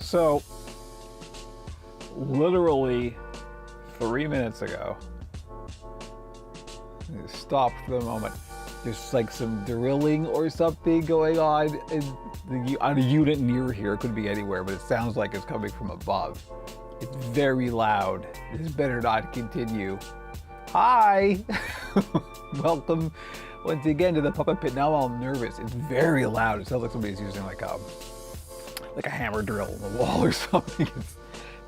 So, literally 3 minutes ago, stop for the moment. There's like some drilling or something going on on a unit near here. It could be anywhere, but it sounds like it's coming from above. It's very loud. This better not continue. Hi! Welcome once again to the Puppet Pit. Now I'm nervous. It's very loud. It sounds like somebody's using like a hammer drill in the wall or something. It's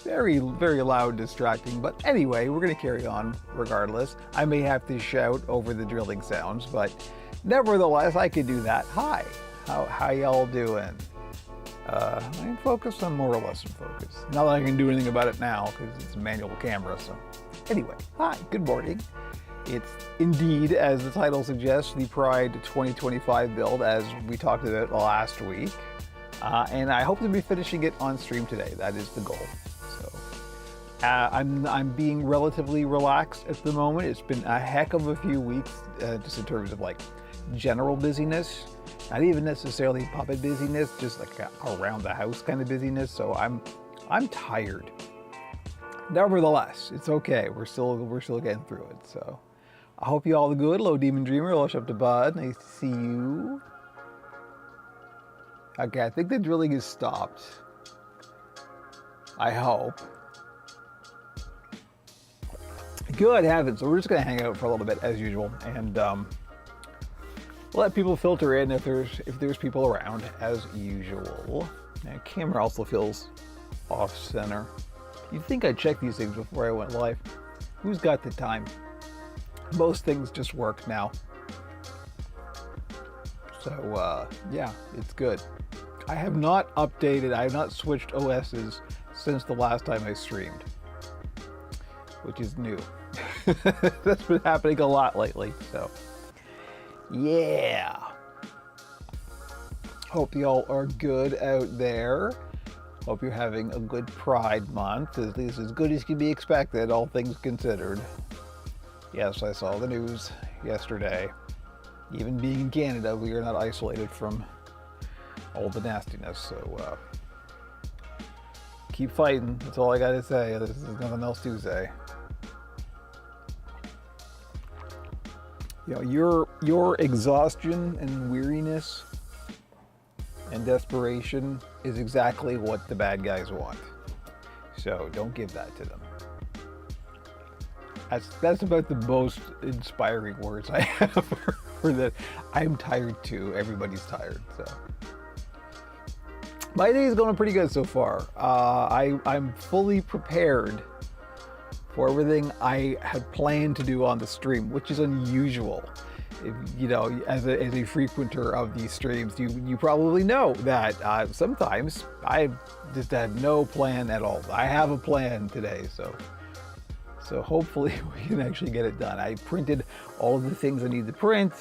very, very loud, distracting. But anyway, we're going to carry on regardless. I may have to shout over the drilling sounds, but nevertheless, I could do that. Hi, how y'all doing? I'm focused. I'm more or less in focus. Not that I can do anything about it now because it's a manual camera. So anyway, hi, good morning. It's indeed, as the title suggests, the Pride 2025 build, as we talked about last week. And I hope to be finishing it on stream today. That is the goal. So I'm being relatively relaxed at the moment. It's been a heck of a few weeks, just in terms of like general busyness. Not even necessarily puppet busyness, just like around the house kind of busyness. So I'm tired. Nevertheless, it's okay. We're still getting through it. So I hope you all are good. Hello, Demon Dreamer. Hello, Shop to Bud. Nice to see you. Okay, I think the drilling is stopped. I hope. Good heavens. So we're just gonna hang out for a little bit as usual, and let people filter in if there's people around as usual. Now, camera also feels off center. You'd think I'd check these things before I went live. Who's got the time? Most things just work now. So yeah, it's good. I have not updated, I have not switched OSs since the last time I streamed, which is new. That's been happening a lot lately, so yeah. Hope y'all are good out there. Hope you're having a good Pride month, at least as good as can be expected, all things considered. Yes, I saw the news yesterday. Even being in Canada, we are not isolated from all the nastiness, so keep fighting. That's all I gotta say. There's nothing else to say. You know, your exhaustion and weariness and desperation is exactly what the bad guys want. So don't give that to them. That's about the most inspiring words I have for that. I'm tired too. Everybody's tired. So my day is going pretty good so far. I'm fully prepared for everything I had planned to do on the stream, which is unusual. If, you know, as a frequenter of these streams, you probably know that sometimes I just had no plan at all. I have a plan today, so hopefully we can actually get it done. I printed all of the things I need to print.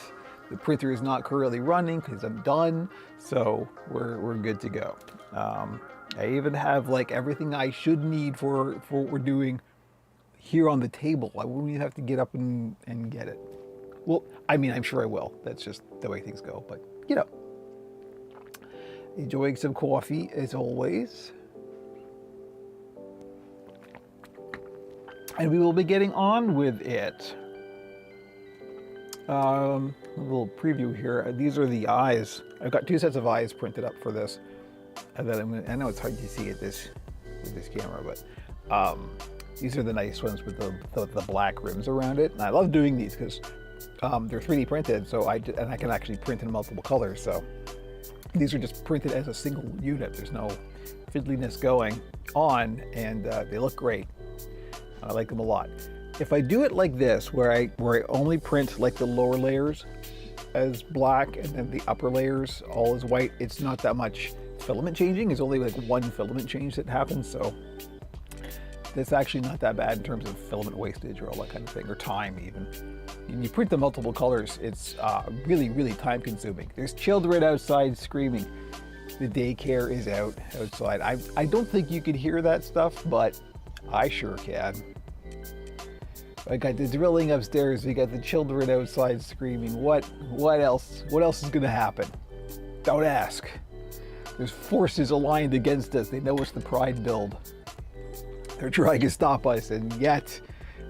The printer is not currently running because I'm done, so we're good to go. I even have like everything I should need for what we're doing here on the table. I won't even have to get up and get it. Well, I mean, I'm sure I will. That's just the way things go. But, you know, enjoying some coffee as always. And we will be getting on with it. A little preview here. These are the eyes. I've got 2 sets of eyes printed up for this. And then I know it's hard to see it with this camera, but these are the nice ones with the black rims around it. And I love doing these because they're 3D printed, so I can actually print in multiple colors. So these are just printed as a single unit. There's no fiddliness going on, and they look great. I like them a lot. If I do it like this, where I only print like the lower layers as black and then the upper layers all as white, it's not that much filament changing. It's only like one filament change that happens, so that's actually not that bad in terms of filament wastage or all that kind of thing, or time even. When you print the multiple colors, it's really, really time consuming. There's children outside screaming. The daycare is outside. I don't think you could hear that stuff, but I sure can. I got the drilling upstairs. We got the children outside screaming. What else? What else is gonna happen? Don't ask. There's forces aligned against us. They know it's the Pride build. They're trying to stop us, and yet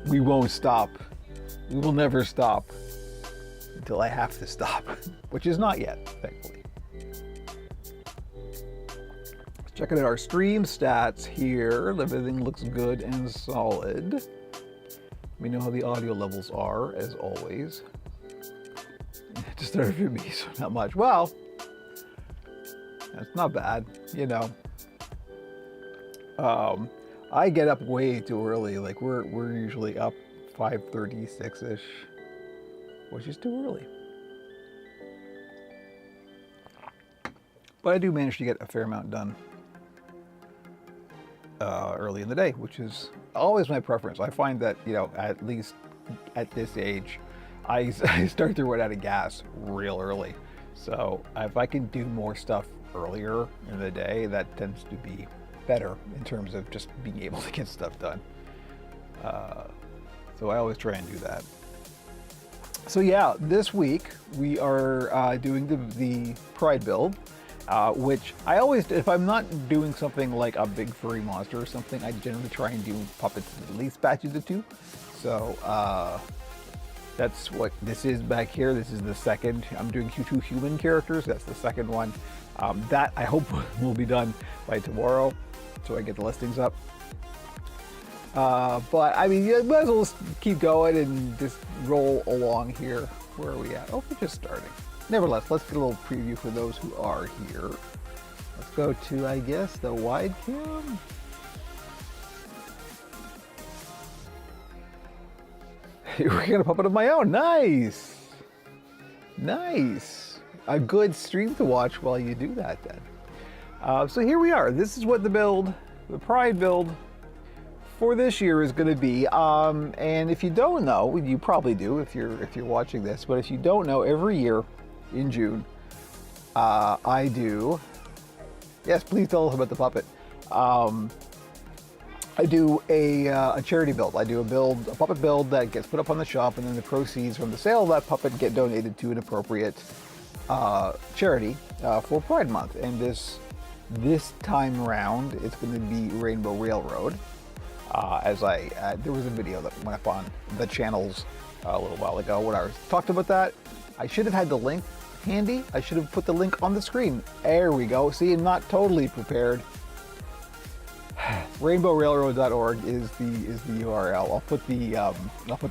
we won't stop. We will never stop until I have to stop, which is not yet, thankfully. Checking out our stream stats here. Everything looks good and solid. We know how the audio levels are, as always. It just started for me, so not much. Well, that's not bad, you know. I get up way too early. Like we're usually up 5:36ish, which is too early. But I do manage to get a fair amount done early in the day, which is always my preference. I find that, you know, at least at this age, I start to run out of gas real early. So if I can do more stuff earlier in the day, that tends to be better in terms of just being able to get stuff done. So I always try and do that. So yeah, this week we are doing the Pride build. Which I always, if I'm not doing something like a big furry monster or something, I generally try and do puppets at least batches of 2. So that's what this is back here. This is the second. I'm doing 2 human characters. That's the second one. That I hope will be done by tomorrow, so I get the listings up. But I mean, you might as well keep going and just roll along here. Where are we at? Oh, we're just starting. Nevertheless, let's get a little preview for those who are here. Let's go to, I guess, the wide cam. We're gonna pop it of my own. Nice, nice. A good stream to watch while you do that. Then, so here we are. This is what the Pride build for this year is going to be. And if you don't know, you probably do if you're watching this. But if you don't know, every year in June, I do. Yes, please tell us about the puppet. I do a charity build. I do a puppet build that gets put up on the shop, and then the proceeds from the sale of that puppet get donated to an appropriate charity for Pride Month. And this time around, it's going to be Rainbow Railroad. There was a video that went up on the channels a little while ago when I talked about that. I should have had the link handy. I should have put the link on the screen. There we go. See, I'm not totally prepared. RainbowRailroad.org is the URL. I'll put the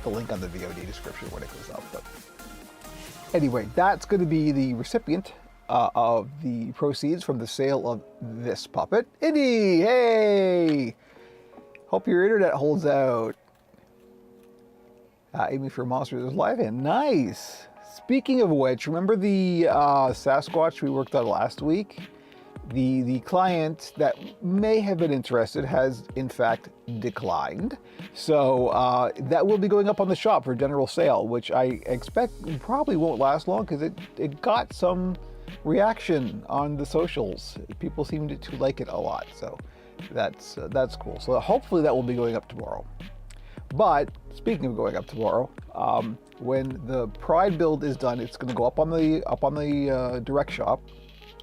link on the VOD description when it goes up. But anyway, that's going to be the recipient of the proceeds from the sale of this puppet. Indy, hey! Hope your internet holds out. Aiming for Monsters Live in. Nice. Speaking of which, remember the Sasquatch we worked on last week? The client that may have been interested has in fact declined. So that will be going up on the shop for general sale, which I expect probably won't last long because it got some reaction on the socials. People seemed to like it a lot. So that's cool. So hopefully that will be going up tomorrow. But speaking of going up tomorrow, when the Pride build is done, it's going to go up on the direct shop,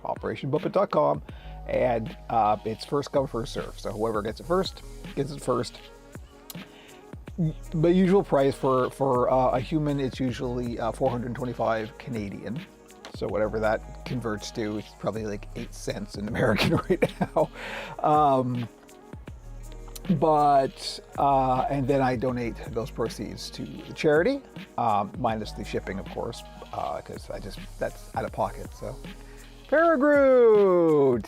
OperationPuppet.com, and it's first come first serve. So whoever gets it first gets it first. The usual price for a human, it's usually 425 Canadian. So whatever that converts to, it's probably like 8 cents in American right now. And then I donate those proceeds to the charity, minus the shipping, of course, because that's out of pocket. So, Paragroot,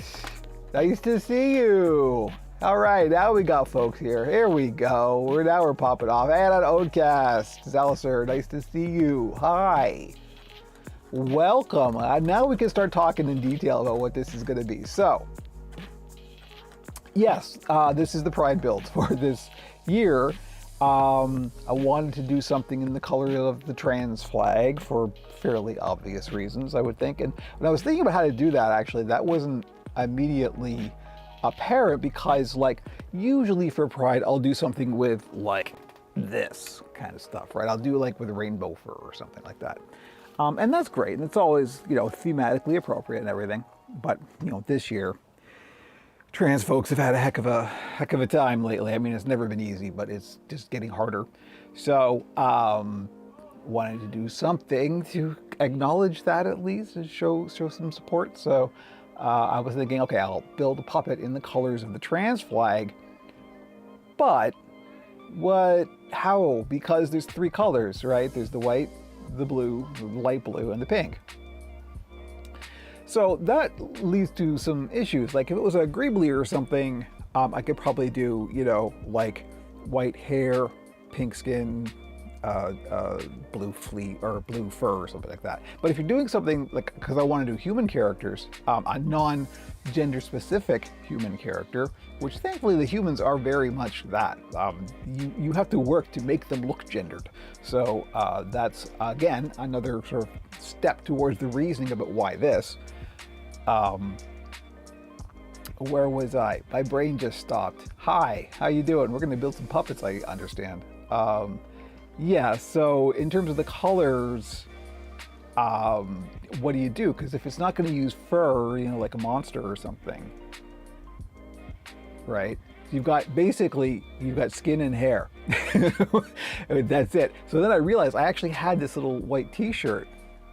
nice to see you. All right, now we got folks here. Here we go. We're popping off. And on Odecast, Zalisur, nice to see you. Hi. Welcome. Now we can start talking in detail about what this is going to be. So, yes, this is the Pride build for this year. I wanted to do something in the color of the trans flag for fairly obvious reasons, I would think. And when I was thinking about how to do that, actually, that wasn't immediately apparent because, like, usually for Pride, I'll do something with, like, this kind of stuff, right? I'll do, like, with rainbow fur or something like that. And that's great. And it's always, you know, thematically appropriate and everything. But you know, this year, trans folks have had a heck of a time lately. I mean, it's never been easy, but it's just getting harder. So, wanted to do something to acknowledge that at least and show some support. So, I was thinking, okay, I'll build a puppet in the colors of the trans flag. But how? Because there's three colors, right? There's the white, the blue, the light blue, and the pink. So that leads to some issues. Like if it was a Greebly or something, I could probably do, you know, like white hair, pink skin, blue fleece or blue fur or something like that. But if you're doing something like, because I want to do human characters, a non-gender specific human character, which thankfully the humans are very much that. You have to work to make them look gendered. So that's again another sort of step towards the reasoning about why this. Where was I? My brain just stopped. Hi, how you doing? We're going to build some puppets, I understand. Yeah, so in terms of the colors, what do you do? Because if it's not going to use fur, you know, like a monster or something, right? You've got skin and hair. I mean, that's it. So then I realized I actually had this little white T-shirt,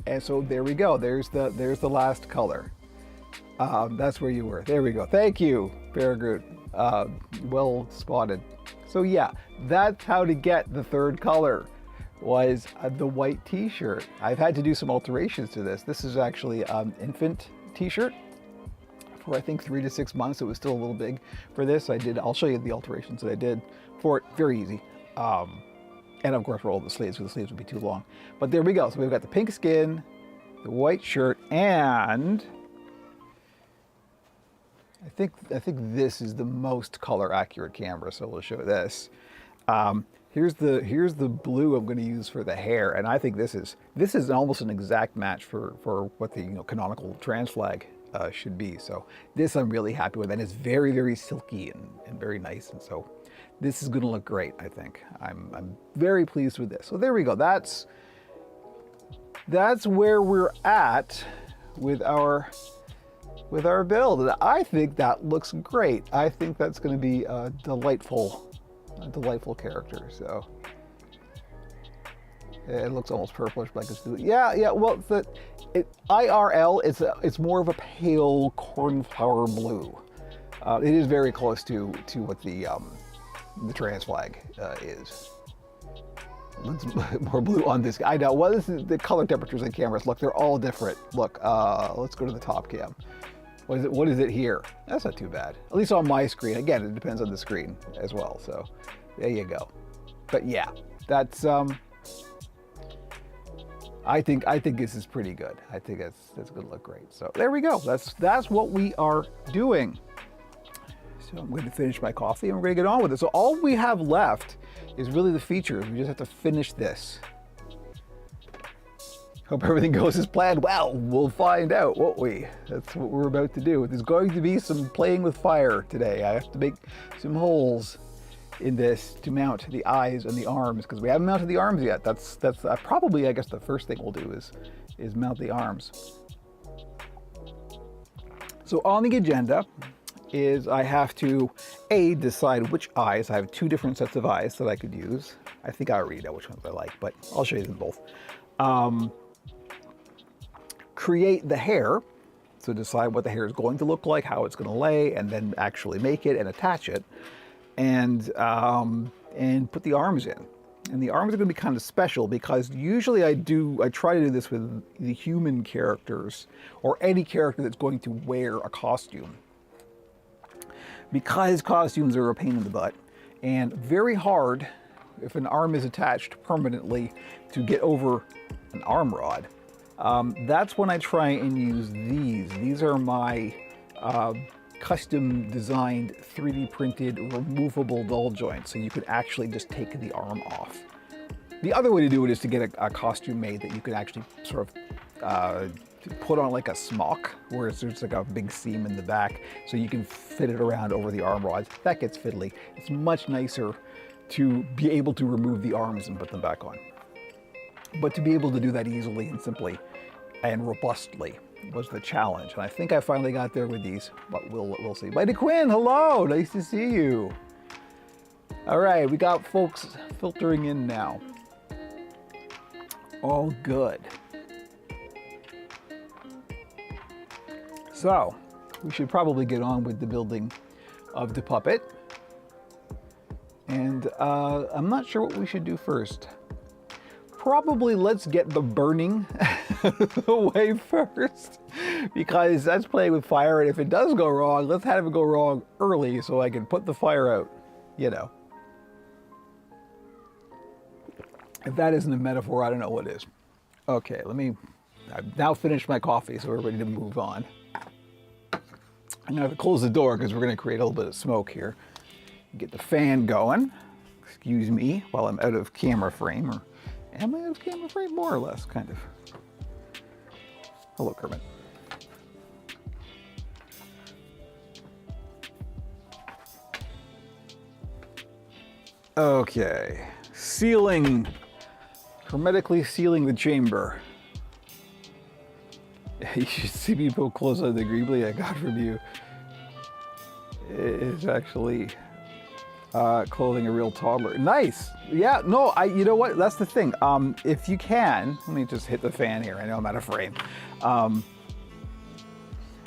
and so there we go. There's the last color. That's where you were. There we go. Thank you, Peregrine. Well spotted. So yeah, that's how to get the third color, was the white T-shirt. I've had to do some alterations to this. This is actually infant T-shirt. For I think 3 to 6 months, it was still a little big for this. I'll show you the alterations that I did for it. Very easy. And of course, roll the sleeves, because the sleeves would be too long. But there we go. So we've got the pink skin, the white shirt, and I think this is the most color accurate camera, so we'll show this. Here's the blue I'm going to use for the hair, and I think this is almost an exact match for what the canonical trans flag should be. So this I'm really happy with, and it's very, very silky and very nice, and so this is going to look great. I think I'm very pleased with this. So there we go. That's where we're at with our build. And I think that looks great. I think that's going to be a delightful character. So it looks almost purplish, but I can still, yeah. Well, IRL it's more of a pale cornflower blue. It is very close to what the trans flag is. Let's more blue on this. I know. Well, this is the color temperatures on cameras. Look, they're all different. Look, let's go to the top cam. What is it here? That's not too bad. At least on my screen. Again, it depends on the screen as well. So there you go. But yeah, that's I think this is pretty good. I think that's going to look great. So there we go. That's what we are doing. So I'm going to finish my coffee and we're going to get on with it. So all we have left is really the features. We just have to finish this. Hope everything goes as planned. Well, we'll find out, won't we? That's what we're about to do. There's going to be some playing with fire today. I have to make some holes in this to mount the eyes and the arms, because we haven't mounted the arms yet. That's probably, I guess, the first thing we'll do is mount the arms. So on the agenda is I have to decide which eyes. I have 2 different sets of eyes that I could use. I think I already know which ones I like, but I'll show you them both. Create the hair, so decide what the hair is going to look like, how it's going to lay, and then actually make it and attach it, and put the arms in. And the arms are going to be kind of special because usually I try to do this with the human characters or any character that's going to wear a costume, because costumes are a pain in the butt and very hard if an arm is attached permanently to get over an arm rod. That's when I try and use these. These are my custom designed 3D printed removable ball joints, so you could actually just take the arm off. The other way to do it is to get a costume made that you could actually sort of put on like a smock, where there's like a big seam in the back, so you can fit it around over the arm rods. That gets fiddly. It's much nicer to be able to remove the arms and put them back on. But to be able to do that easily and simply, and robustly was the challenge. And I think I finally got there with these, but we'll see. Mighty Quinn, hello, nice to see you. All right, we got folks filtering in now. All good. So, we should probably get on with the building of the puppet. And I'm not sure what we should do first. Probably let's get the burning away first, because that's playing with fire, and if it does go wrong, let's have it go wrong early so I can put the fire out, you know. If that isn't a metaphor, I don't know what is. Okay, I've now finished my coffee, so we're ready to move on. I'm gonna have to close the door because we're gonna create a little bit of smoke here. Get the fan going. Excuse me while I'm out of camera frame, or am I out of camera frame? More or less, kind of. Hello, Kermit. Okay, hermetically sealing the chamber. You should see me poke close on the greebly I got from you. It's actually clothing a real toddler. Nice. Yeah, no, you know what? That's the thing. If you can, let me just hit the fan here. I know I'm out of frame.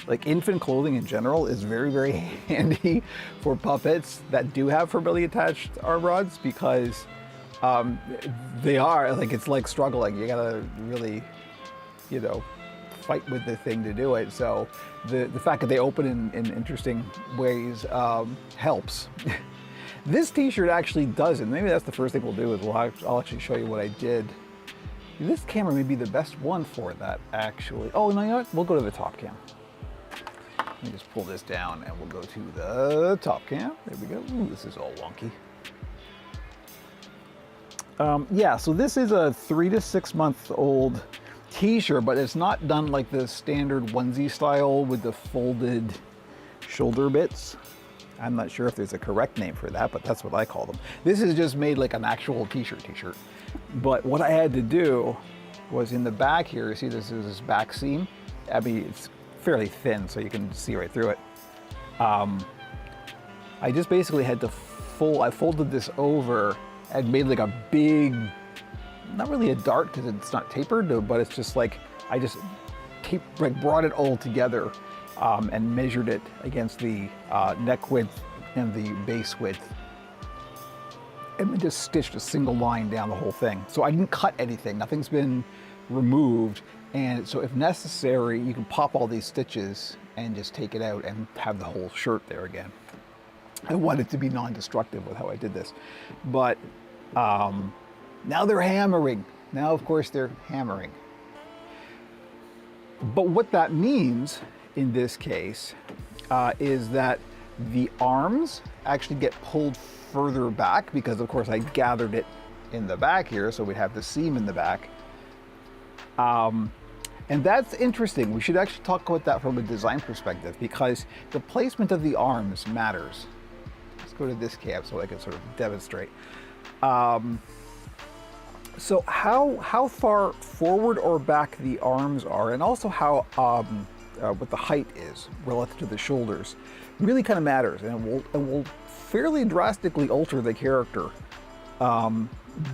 Like infant clothing in general is very, very handy for puppets that do have firmly attached arm rods, because they are, like, it's like struggling. You gotta really, you know, fight with the thing to do it. So the fact that they open in interesting ways helps. This t-shirt actually doesn't. Maybe that's the first thing we'll do, is I'll actually show you what I did. This camera may be the best one for that, actually. Oh, no, you know what? We'll go to the top cam. Let me just pull this down and we'll go to the top cam. There we go. Ooh, this is all wonky. Yeah, so this is a 3 to 6 month old t-shirt, but it's not done like the standard onesie style with the folded shoulder bits. I'm not sure if there's a correct name for that, but that's what I call them. This is just made like an actual t-shirt. But what I had to do was in the back here, you see this back seam? I mean, it's fairly thin, so you can see right through it. I just basically had to I folded this over and made like a big, not really a dart because it's not tapered, but it's just like, I just brought it all together and measured it against the neck width and the base width, and then just stitched a single line down the whole thing. So I didn't cut anything, nothing's been removed, and so if necessary, you can pop all these stitches and just take it out and have the whole shirt there again. I wanted to be non-destructive with how I did this, but now they're hammering. Now, of course, they're hammering. But what that means in this case is that the arms actually get pulled further back, because of course I gathered it in the back here, so we'd have the seam in the back. And that's interesting. We should actually talk about that from a design perspective, because the placement of the arms matters. Let's go to this cam so I can sort of demonstrate. So how far forward or back the arms are, and also how what the height is relative to the shoulders, really kind of matters, and will fairly drastically alter the character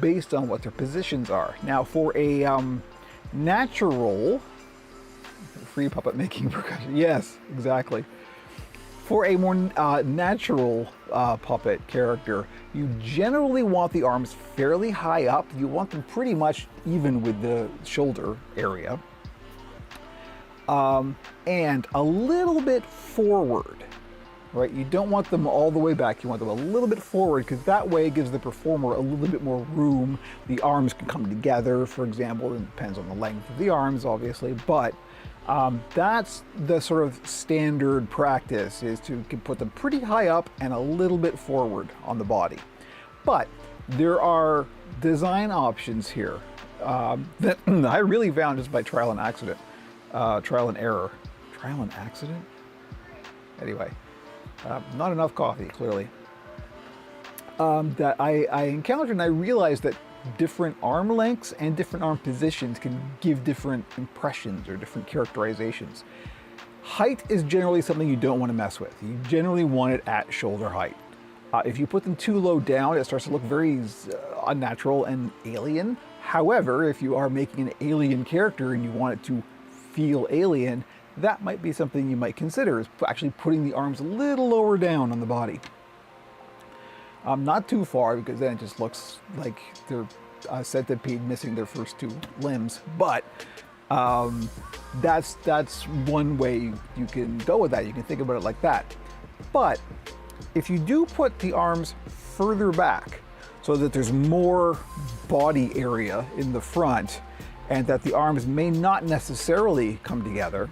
based on what their positions are. Now, for a natural free puppet making percussion, yes, exactly. For a more natural puppet character, you generally want the arms fairly high up. You want them pretty much even with the shoulder area. And a little bit forward, right? You don't want them all the way back. You want them a little bit forward, because that way it gives the performer a little bit more room. The arms can come together, for example. It depends on the length of the arms, obviously, but that's the sort of standard practice, is to put them pretty high up and a little bit forward on the body. But there are design options here that I really found just by trial and accident. Trial and error. Trial and accident? Anyway, not enough coffee, clearly. That I encountered, and I realized that different arm lengths and different arm positions can give different impressions or different characterizations. Height is generally something you don't want to mess with. You generally want it at shoulder height. If you put them too low down, it starts to look very unnatural and alien. However, if you are making an alien character and you want it to feel alien, that might be something you might consider, is actually putting the arms a little lower down on the body. Not too far, because then it just looks like they're centipede missing their first two limbs. But that's one way you can go with that. You can think about it like that. But if you do put the arms further back so that there's more body area in the front and that the arms may not necessarily come together,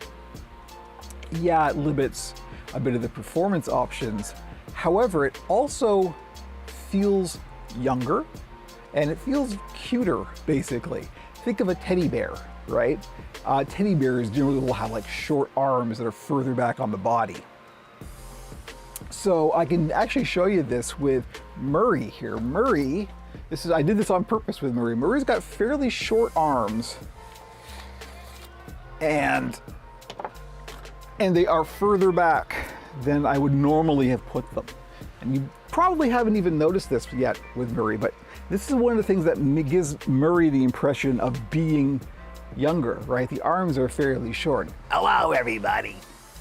yeah, it limits a bit of the performance options. However, it also feels younger and it feels cuter, basically. Think of a teddy bear, right? Teddy bears generally will have like short arms that are further back on the body. So I can actually show you this with Murray here. Murray, I did this on purpose with Murray. Murray's got fairly short arms and they are further back than I would normally have put them. And you probably haven't even noticed this yet with Murray, but this is one of the things that gives Murray the impression of being younger, right? The arms are fairly short. Hello, everybody.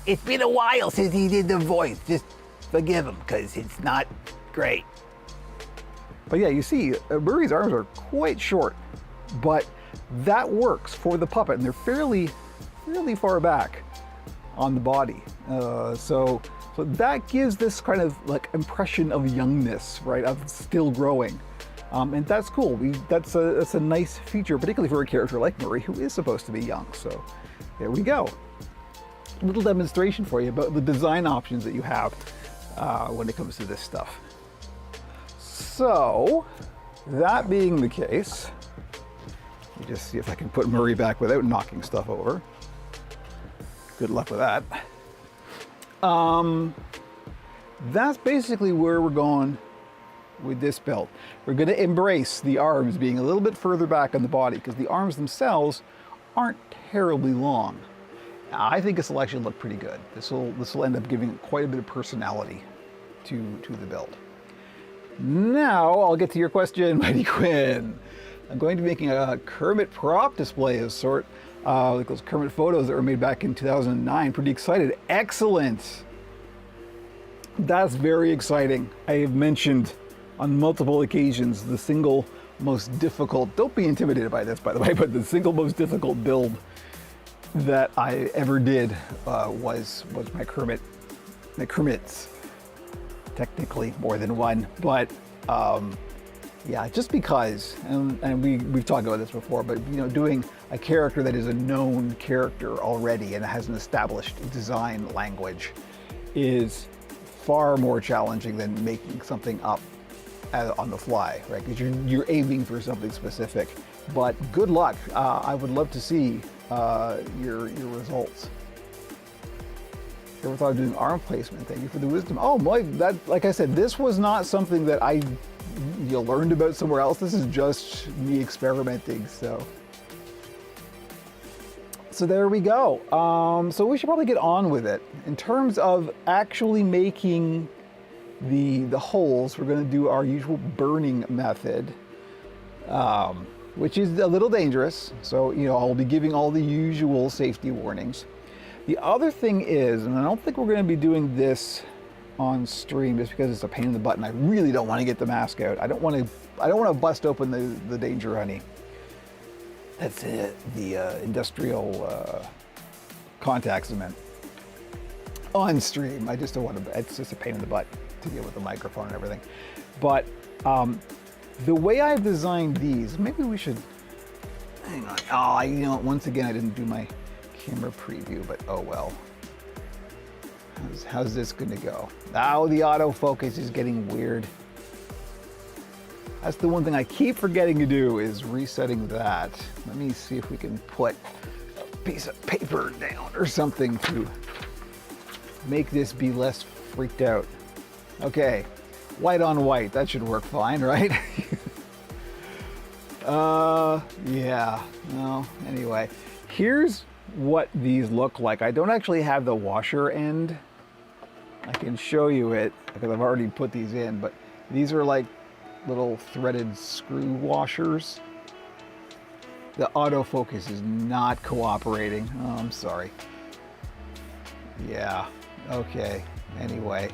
It's been a while since he did the voice. Just forgive him, because it's not great. But yeah, you see, Murray's arms are quite short, but that works for the puppet, and they're fairly far back on the body. So that gives this kind of like impression of youngness, right? Of still growing. And that's cool. That's a nice feature, particularly for a character like Murray, who is supposed to be young. So there we go. A little demonstration for you about the design options that you have when it comes to this stuff. So that being the case, let me just see if I can put Murray back without knocking stuff over. Good luck with that. That's basically where we're going with this build. We're going to embrace the arms being a little bit further back on the body because the arms themselves aren't terribly long. I think this will actually look pretty good. This will end up giving quite a bit of personality to the build. Now I'll get to your question, Mighty Quinn. I'm going to be making a Kermit prop display of sort, like those Kermit photos that were made back in 2009. Pretty excited. Excellent. That's very exciting. I have mentioned on multiple occasions the single most difficult, don't be intimidated by this by the way, but the single most difficult build that I ever did was my Kermits. Technically more than one, but yeah, just because, and we've talked about this before, but you know, doing a character that is a known character already and has an established design language is far more challenging than making something up on the fly, right? Because you're aiming for something specific. But good luck. I would love to see your results. Ever thought of doing arm placement? Thank you for the wisdom. Oh my, that, like I said, this was not something that you learned about somewhere else. This is just me experimenting. So there we go. So we should probably get on with it. In terms of actually making the holes, we're going to do our usual burning method, which is a little dangerous. So, you know, I'll be giving all the usual safety warnings. The other thing is, and I don't think we're going to be doing this on stream just because it's a pain in the butt and I really don't want to get the mask out. I don't want to bust open the Danger Honey. That's it, the industrial contact cement on stream. I just don't want to, it's just a pain in the butt to deal with the microphone and everything. But the way I've designed these, maybe we should, hang on. Oh, you know, once again, I didn't do my camera preview, but oh well. How's this gonna go? Now the autofocus is getting weird. That's the one thing I keep forgetting to do, is resetting that. Let me see if we can put a piece of paper down or something to make this be less freaked out. Okay, white on white, that should work fine, right? Yeah. No, anyway. Here's what these look like. I don't actually have the washer end. I can show you it because I've already put these in, but these are like little threaded screw washers. The autofocus is not cooperating. Oh, I'm sorry. Yeah, okay. Anyway,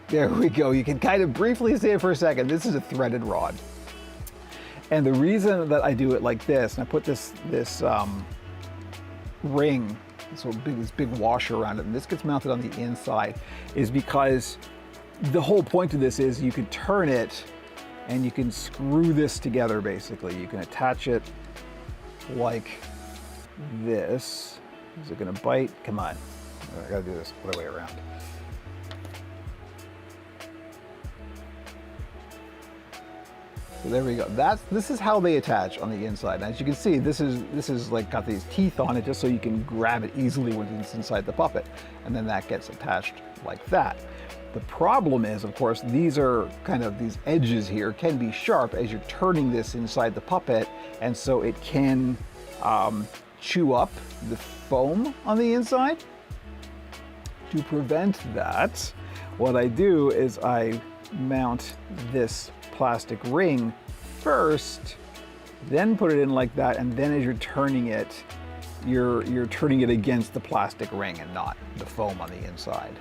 there we go. You can kind of briefly see it for a second. This is a threaded rod. And the reason that I do it like this, and I put this ring, this big washer around it, and this gets mounted on the inside, is because the whole point of this is you can turn it and you can screw this together basically. You can attach it like this. Is it gonna bite? Come on. I gotta do this other way around. So there we go. This is how they attach on the inside. And as you can see, this is like got these teeth on it just so you can grab it easily when it's inside the puppet. And then that gets attached like that. The problem is, of course, these edges here can be sharp as you're turning this inside the puppet, and so it can chew up the foam on the inside. To prevent that, what I do is I mount this plastic ring first, then put it in like that, and then as you're turning it, you're turning it against the plastic ring and not the foam on the inside,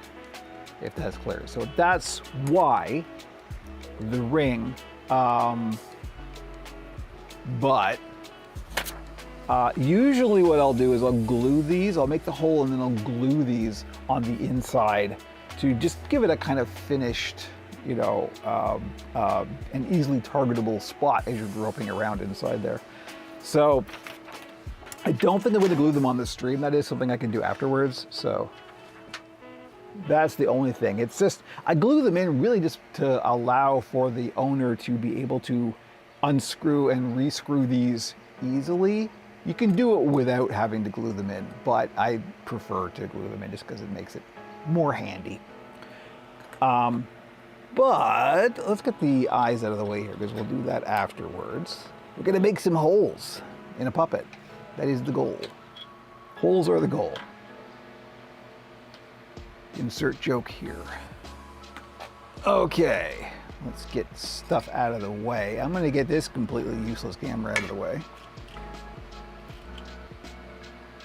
if that's clear. So that's why the ring, but usually what I'll do is I'll glue these, I'll make the hole and then I'll glue these on the inside to just give it a kind of finished, you know, an easily targetable spot as you're groping around inside there. So I don't think I'm going to glue them on the stream. That is something I can do afterwards. So that's the only thing. It's just, I glue them in really just to allow for the owner to be able to unscrew and rescrew these easily. You can do it without having to glue them in, but I prefer to glue them in just because it makes it more handy. But let's get the eyes out of the way here because we'll do that afterwards. We're gonna make some holes in a puppet. That is the goal. Holes are the goal. Insert joke here. Okay, let's get stuff out of the way. I'm gonna get this completely useless camera out of the way.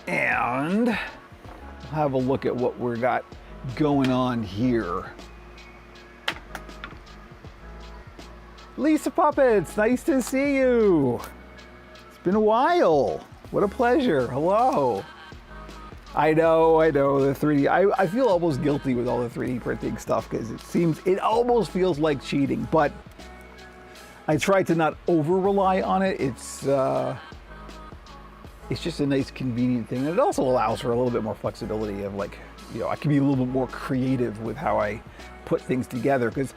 And have a look at what we got going on here. Lisa Puppets, nice to see you. It's been a while. What a pleasure. Hello. I know, the 3D. I feel almost guilty with all the 3D printing stuff because it almost feels like cheating, but I try to not over-rely on it. It's just a nice, convenient thing. And it also allows for a little bit more flexibility of like, you know, I can be a little bit more creative with how I put things together because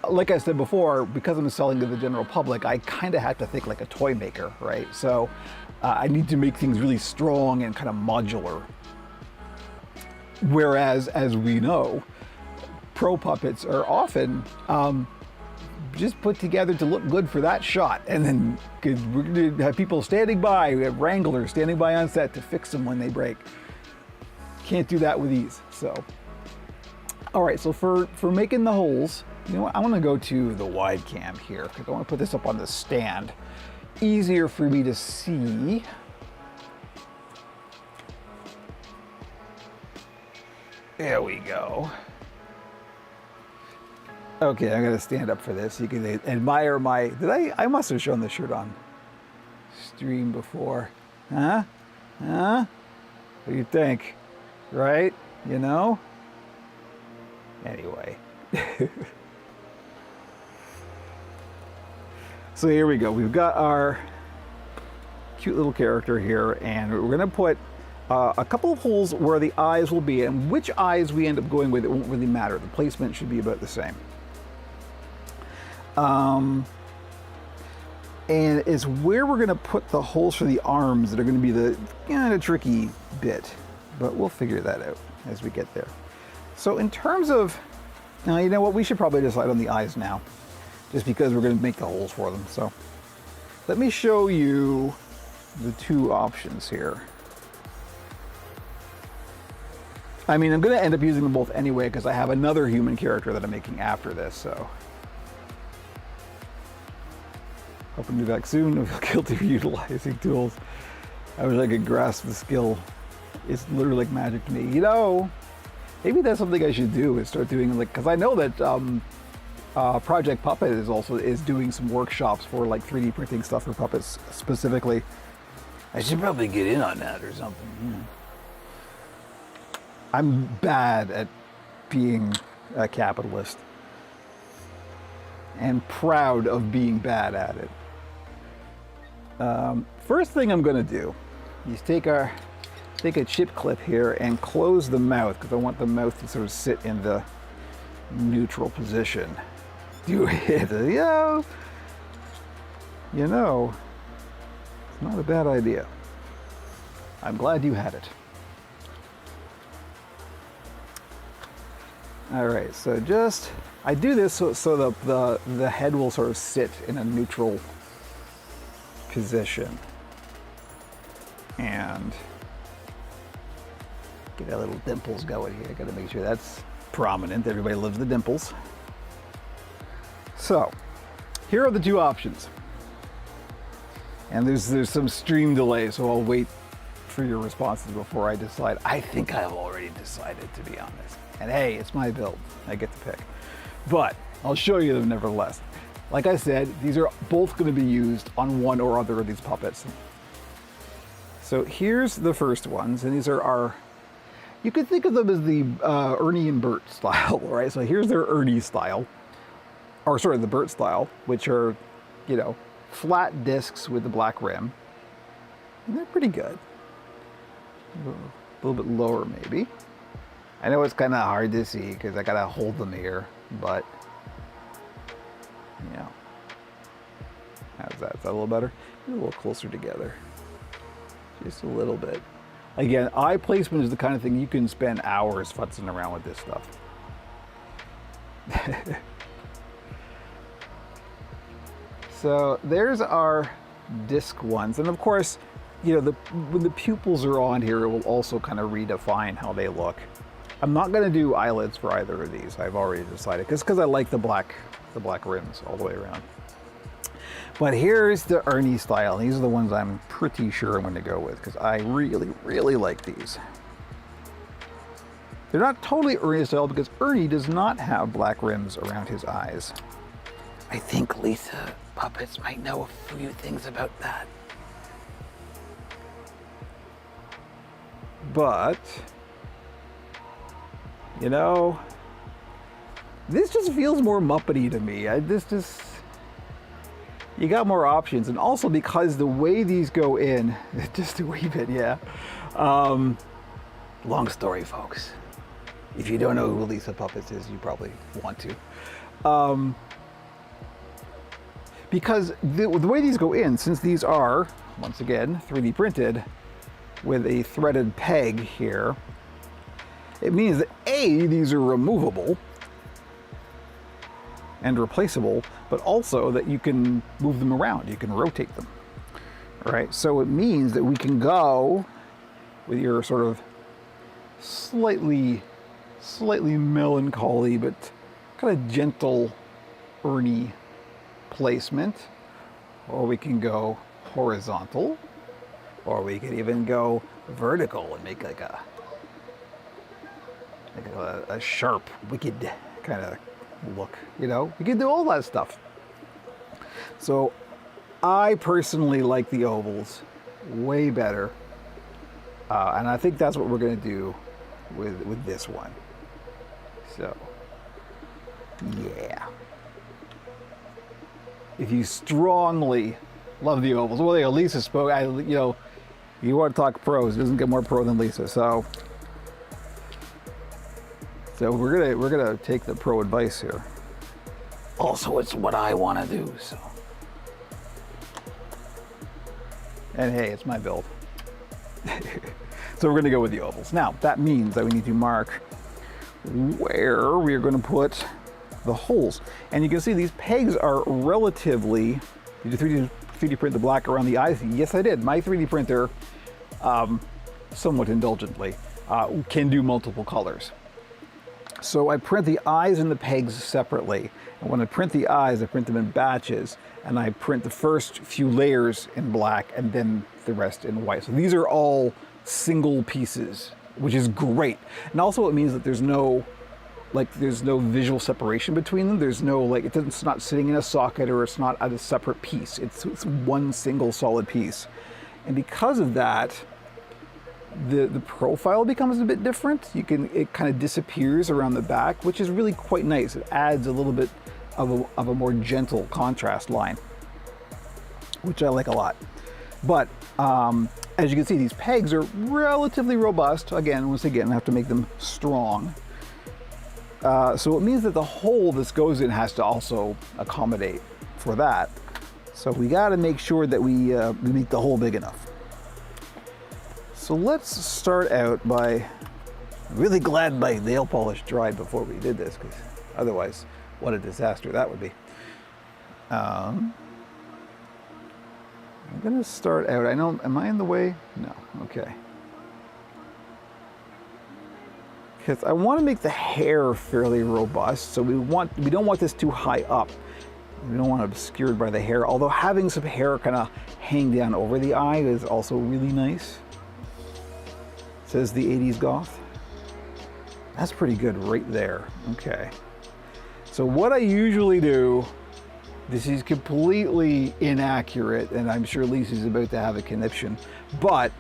like I said before, because I'm selling to the general public, I kind of have to think like a toy maker, right? So I need to make things really strong and kind of modular. Whereas, as we know, pro puppets are often just put together to look good for that shot. And then we're going to have people standing by, we have wranglers standing by on set to fix them when they break. Can't do that with ease, so. All right, so for making the holes, you know what, I want to go to the wide cam here because I want to put this up on the stand. Easier for me to see. There we go. Okay, I'm gonna stand up for this. You can admire my, I must have shown the shirt on stream before. Huh? What do you think? Right? You know? Anyway. So here we go. We've got our cute little character here, and we're gonna put a couple of holes where the eyes will be, and which eyes we end up going with, it won't really matter. The placement should be about the same. And it's where we're gonna put the holes for the arms that are gonna be the kind of tricky bit, but we'll figure that out as we get there. So in terms of, now you know what, we should probably decide on the eyes now, just because we're gonna make the holes for them. So let me show you the two options here. I mean, I'm going to end up using them both anyway because I have another human character that I'm making after this, so. Hoping to be back soon. I feel guilty for utilizing tools. I wish I could grasp the skill. It's literally like magic to me. You know, maybe that's something I should do is start doing, like, because I know that Project Puppet is doing some workshops for like 3D printing stuff for puppets specifically. I should probably get in on that or something. Yeah. I'm bad at being a capitalist and proud of being bad at it. First thing I'm going to do is take a chip clip here and close the mouth because I want the mouth to sort of sit in the neutral position. Do it, you know, it's not a bad idea. I'm glad you had it. All right, so I do this so the head will sort of sit in a neutral position. And get our little dimples going here. I gotta make sure that's prominent. Everybody loves the dimples. So, here are the two options. And there's some stream delay, so I'll wait for your responses before I decide. I think I've already decided, to be honest. And hey, it's my build. I get to pick. But I'll show you them nevertheless. Like I said, these are both going to be used on one or other of these puppets. So here's the first ones, and these are our, you could think of them as the Ernie and Bert style, right? So here's their Ernie style, or sorry, the Bert style, which are, you know, flat discs with the black rim. And they're pretty good. A little bit lower maybe. I know it's kind of hard to see because I gotta hold them here, but you know, how's that? Is that a little better? A little closer together, just a little bit. Again, eye placement is the kind of thing you can spend hours futzing around with this stuff. So there's our disc ones, and of course, you know, when the pupils are on here, it will also kind of redefine how they look. I'm not going to do eyelids for either of these. I've already decided because I like the black rims all the way around. But here's the Ernie style. These are the ones I'm pretty sure I'm going to go with because I really, really like these. They're not totally Ernie style because Ernie does not have black rims around his eyes. I think Lisa Puppets might know a few things about that. But, you know, this just feels more Muppety to me. You got more options. And also because the way these go in, just a wee bit, yeah. Long story, folks. If you don't know who Lisa Puppets is, you probably want to. Because the way these go in, since these are, once again, 3D printed with a threaded peg here, it means that A, these are removable and replaceable, but also that you can move them around, you can rotate them, right? So it means that we can go with your sort of slightly melancholy, but kind of gentle Ernie placement, or we can go horizontal, or we could even go vertical and make like a sharp, wicked kind of look, you know? We can do all that stuff. So I personally like the ovals way better, and I think that's what we're going to do with this one. So yeah, if you strongly love the ovals, well, yeah, Lisa spoke. You know, you want to talk pros, it doesn't get more pro than Lisa. So we're gonna take the pro advice here. Also, it's what I want to do, so. And hey, it's my build. So we're gonna go with the ovals. Now, that means that we need to mark where we're gonna put the holes. And you can see these pegs are relatively, these are 3D print the black around the eyes? Yes, I did. My 3D printer, somewhat indulgently, can do multiple colors. So I print the eyes and the pegs separately. And when I print the eyes, I print them in batches, and I print the first few layers in black and then the rest in white. So these are all single pieces, which is great. And also it means that there's no visual separation between them. There's no, it's not sitting in a socket, or it's not at a separate piece. It's one single solid piece. And because of that, the profile becomes a bit different. It kind of disappears around the back, which is really quite nice. It adds a little bit of a more gentle contrast line, which I like a lot. But as you can see, these pegs are relatively robust. Once again, I have to make them strong. So it means that the hole this goes in has to also accommodate for that. So we got to make sure that we make the hole big enough. So let's start out by, I'm really glad my nail polish dried before we did this, because otherwise, what a disaster that would be. I'm gonna start out, am I in the way? No, okay. Because I want to make the hair fairly robust, so we don't want this too high up. We don't want it obscured by the hair, although having some hair kind of hang down over the eye is also really nice. Says the 80s goth. That's pretty good right there. Okay. So what I usually do, this is completely inaccurate, and I'm sure Lisa's about to have a conniption, but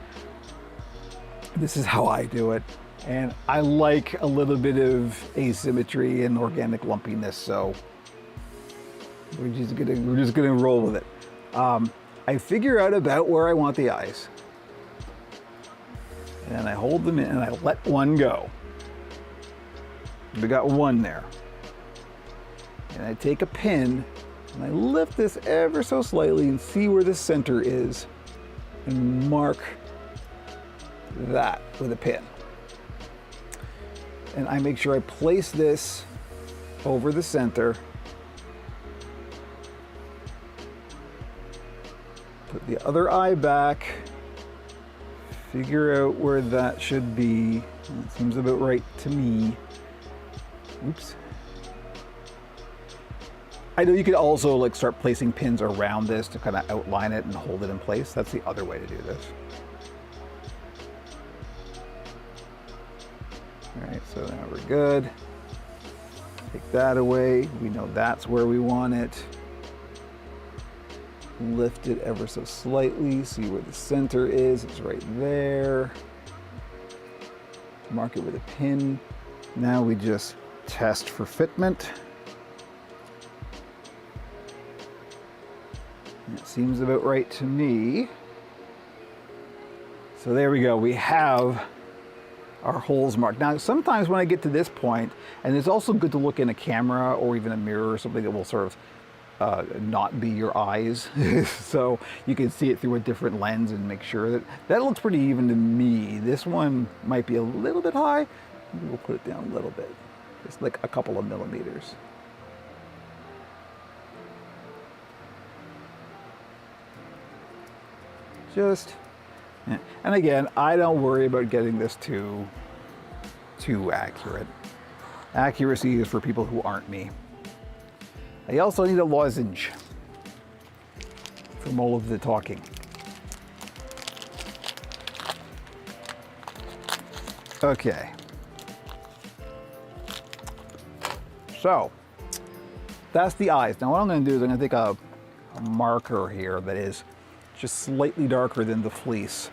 this is how I do it. And I like a little bit of asymmetry and organic lumpiness, so we're just gonna roll with it. I figure out about where I want the eyes. And then I hold them in and I let one go. We got one there. And I take a pin and I lift this ever so slightly and see where the center is and mark that with a pin. And I make sure I place this over the center. Put the other eye back. Figure out where that should be. It seems about right to me. Oops. I know you could also start placing pins around this to kind of outline it and hold it in place. That's the other way to do this. All right, so now we're good. Take that away. We know that's where we want it. Lift it ever so slightly, see where the center is. It's right there. Mark it with a pin. Now we just test for fitment. It seems about right to me. So there we go. We have our holes marked. Now, sometimes when I get to this point, and it's also good to look in a camera or even a mirror or something that will sort of not be your eyes, so you can see it through a different lens and make sure that looks pretty even to me. This one might be a little bit high. Maybe we'll put it down a little bit, just like a couple of millimeters. And again, I don't worry about getting this too accurate. Accuracy is for people who aren't me. I also need a lozenge from all of the talking. Okay. So, that's the eyes. Now what I'm going to do is I'm going to take a marker here that is just slightly darker than the fleece.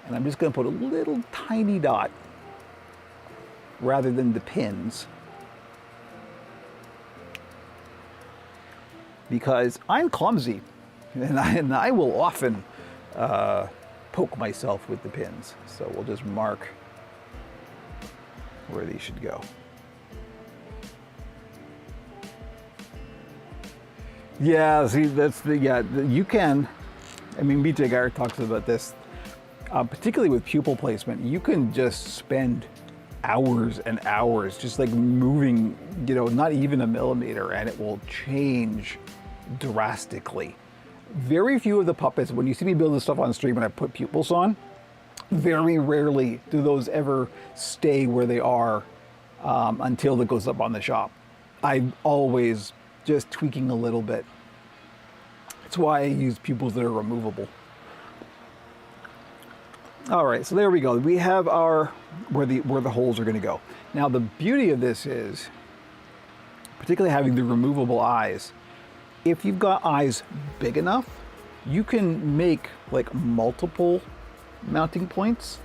And I'm just going to put a little tiny dot rather than the pins. Because I'm clumsy, and I will often poke myself with the pins. So we'll just mark where these should go. Yeah, see, that's the, you can, I mean, BJ Garrett talks about this, particularly with pupil placement. You can just spend hours and hours just like moving, not even a millimeter, and it will change drastically very few of the puppets, when you see me build this stuff on stream and I put pupils on, very rarely do those ever stay where they are until it goes up on the shop. I'm always just tweaking a little bit. That's why I use pupils that are removable. All right, so there we go. We have our where the holes are going to go. Now the beauty of this is, particularly having the removable eyes, if you've got eyes big enough, you can make like multiple mounting points.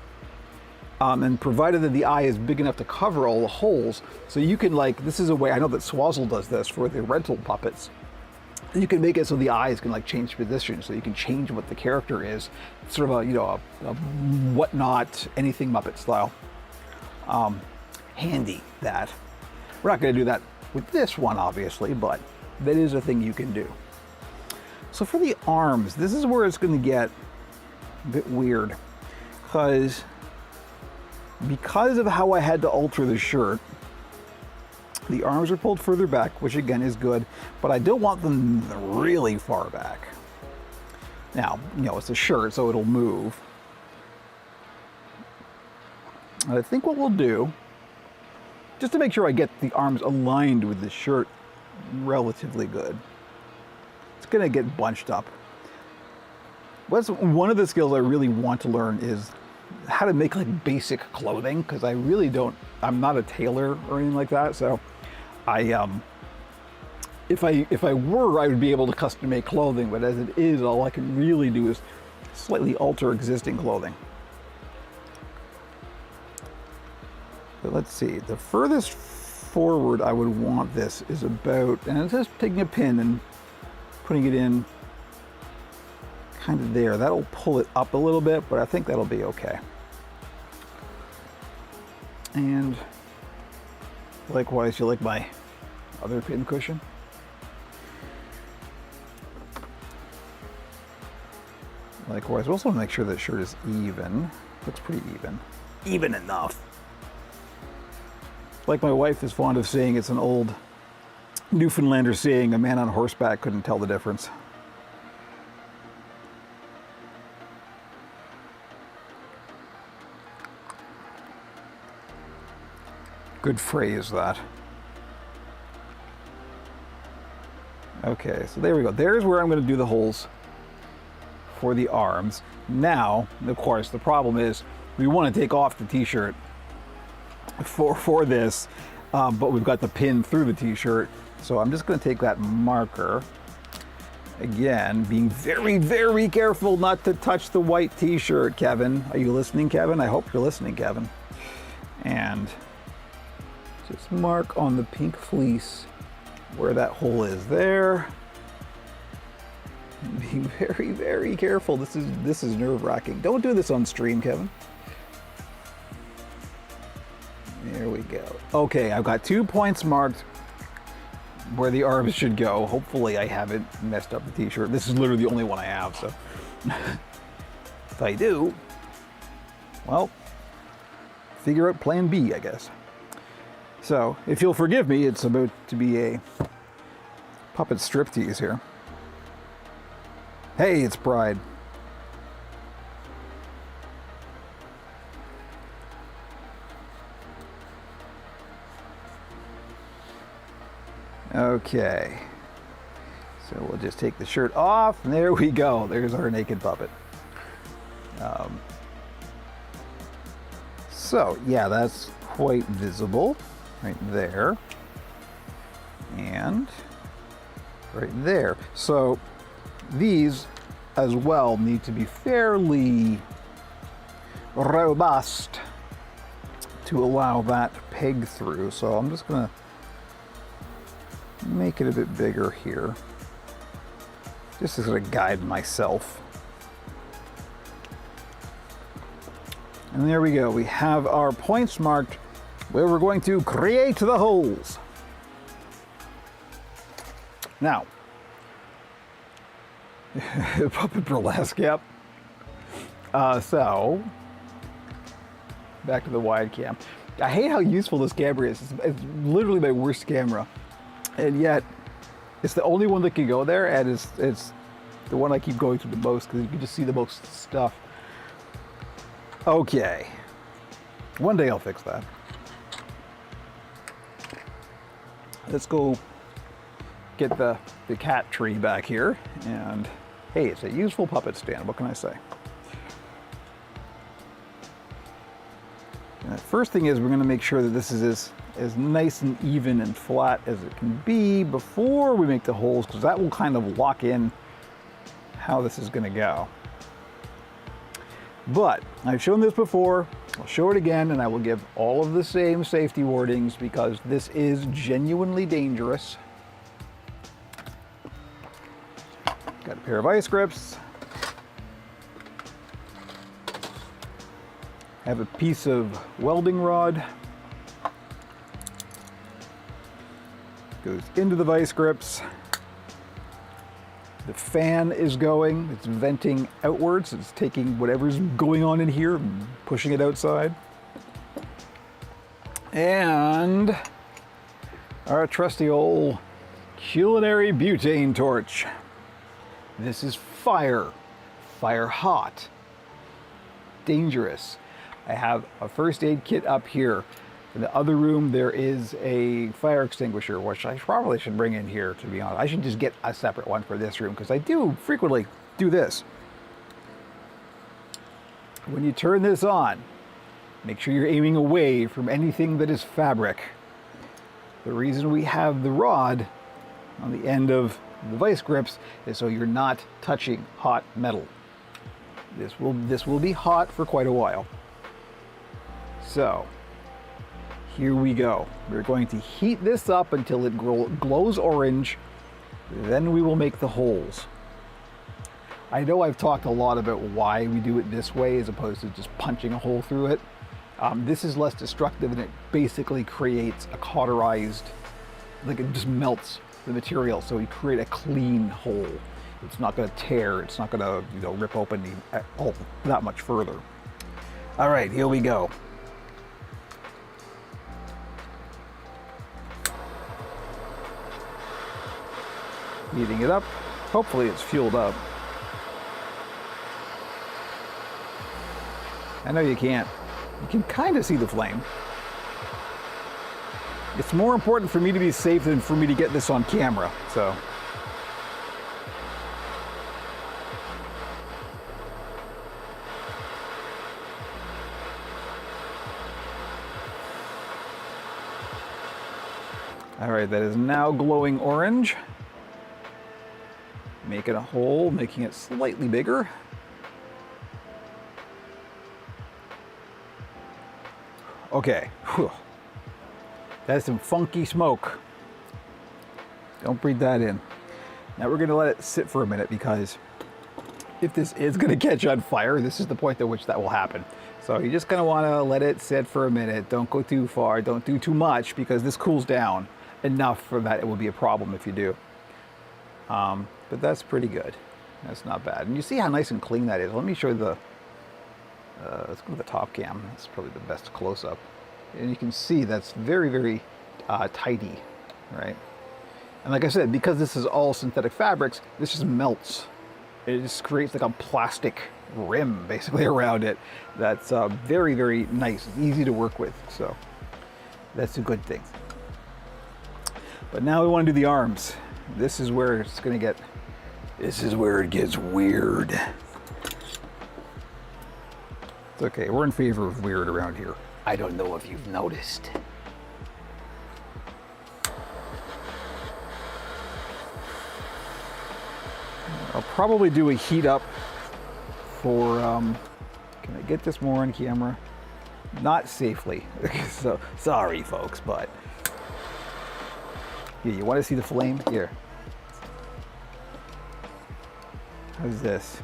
And provided that the eye is big enough to cover all the holes, so you can like, this is a way, I know that Swazzle does this for the rental puppets. You can make it so the eyes can like change position, so you can change what the character is. It's sort of a, you know, a whatnot, anything Muppet style. Handy that. We're not going to do that with this one, obviously, but that is a thing you can do. So for the arms, this is where it's going to get a bit weird, because of how I had to alter the shirt, the arms are pulled further back, which again is good, but I don't want them really far back. Now, you know, it's a shirt, so it'll move. I think what we'll do, just to make sure I get the arms aligned with the shirt relatively good, it's gonna get bunched up. One of the skills I really want to learn is how to make like basic clothing, because I really don't, I'm not a tailor or anything like that, so if I were, I would be able to custom make clothing, but as it is, all I can really do is slightly alter existing clothing. But let's see, the furthest forward I would want this is about, and it's just taking a pin and putting it in kind of there. That'll pull it up a little bit, but I think that'll be okay. And likewise, you like my other pin cushion? Likewise, we also want to make sure that shirt is even. Looks pretty even. Even enough. Like my wife is fond of saying, it's an old Newfoundlander saying, a man on horseback couldn't tell the difference. Good phrase, that. Okay, so there we go. There's where I'm going to do the holes for the arms. Now, of course, the problem is we want to take off the t-shirt for this, but we've got the pin through the t-shirt. So I'm just going to take that marker, again, being very, very careful not to touch the white t-shirt, Kevin. Are you listening, Kevin? I hope you're listening, Kevin. And just mark on the pink fleece where that hole is there. Be very, very careful. This is nerve-wracking. Don't do this on stream, Kevin. There we go. Okay, I've got 2 points marked where the arms should go. Hopefully I haven't messed up the t-shirt. This is literally the only one I have, so if I do, well, figure out plan B, I guess. So, if you'll forgive me, it's about to be a puppet striptease here. Hey, it's Pride. Okay. So we'll just take the shirt off, and there we go. There's our naked puppet. So, yeah, that's quite visible. Right there, and right there. So these as well need to be fairly robust to allow that peg through. So I'm just gonna make it a bit bigger here, just to sort of guide myself. And there we go. We have our points marked where we're going to create the holes. Now, puppet burlesque, yep. So, back to the wide cam. I hate how useful this camera is. It's literally my worst camera, and yet it's the only one that can go there, and it's the one I keep going to the most because you can just see the most stuff. Okay. One day I'll fix that. Let's go get the cat tree back here. And hey, it's a useful puppet stand. What can I say? And the first thing is we're going to make sure that this is as nice and even and flat as it can be before we make the holes, because that will kind of lock in how this is going to go. But I've shown this before, I'll show it again, and I will give all of the same safety warnings because this is genuinely dangerous. Got a pair of ice grips. I have a piece of welding rod. Goes into the vice grips. The fan is going, it's venting outwards. It's taking whatever's going on in here and pushing it outside. And our trusty old culinary butane torch. This is fire hot, dangerous. I have a first aid kit up here. In the other room, there is a fire extinguisher, which I probably should bring in here, to be honest. I should just get a separate one for this room, because I do frequently do this. When you turn this on, make sure you're aiming away from anything that is fabric. The reason we have the rod on the end of the vice grips is so you're not touching hot metal. This will be hot for quite a while. So, here we go. We're going to heat this up until it glows orange. Then we will make the holes. I know I've talked a lot about why we do it this way as opposed to just punching a hole through it. This is less destructive, and it basically creates a cauterized, like it just melts the material, so we create a clean hole. It's not going to tear. It's not going to rip open all that much further. All right, here we go. Heating it up. Hopefully it's fueled up. I know you can't. You can kind of see the flame. It's more important for me to be safe than for me to get this on camera, so. All right, that is now glowing orange. Making a hole, making it slightly bigger. Okay, whew. That's some funky smoke. Don't breathe that in. Now we're gonna let it sit for a minute, because if this is gonna catch on fire, this is the point at which that will happen. So you just gonna wanna let it sit for a minute. Don't go too far, don't do too much, because this cools down enough for that it will be a problem if you do. But that's pretty good. That's not bad. And you see how nice and clean that is. Let me show you the, let's go to the top cam. That's probably the best close-up. And you can see that's very, very tidy, right? And like I said, because this is all synthetic fabrics, this just melts. It just creates like a plastic rim, basically, around it. That's very, very nice, easy to work with. So that's a good thing. But now we want to do the arms. This is where it's going to get, this is where it gets weird. It's okay, we're in favor of weird around here. I don't know if you've noticed. I'll probably do a heat up for, can I get this more on camera? Not safely. So sorry folks, but here, you want to see the flame? Here. How's this?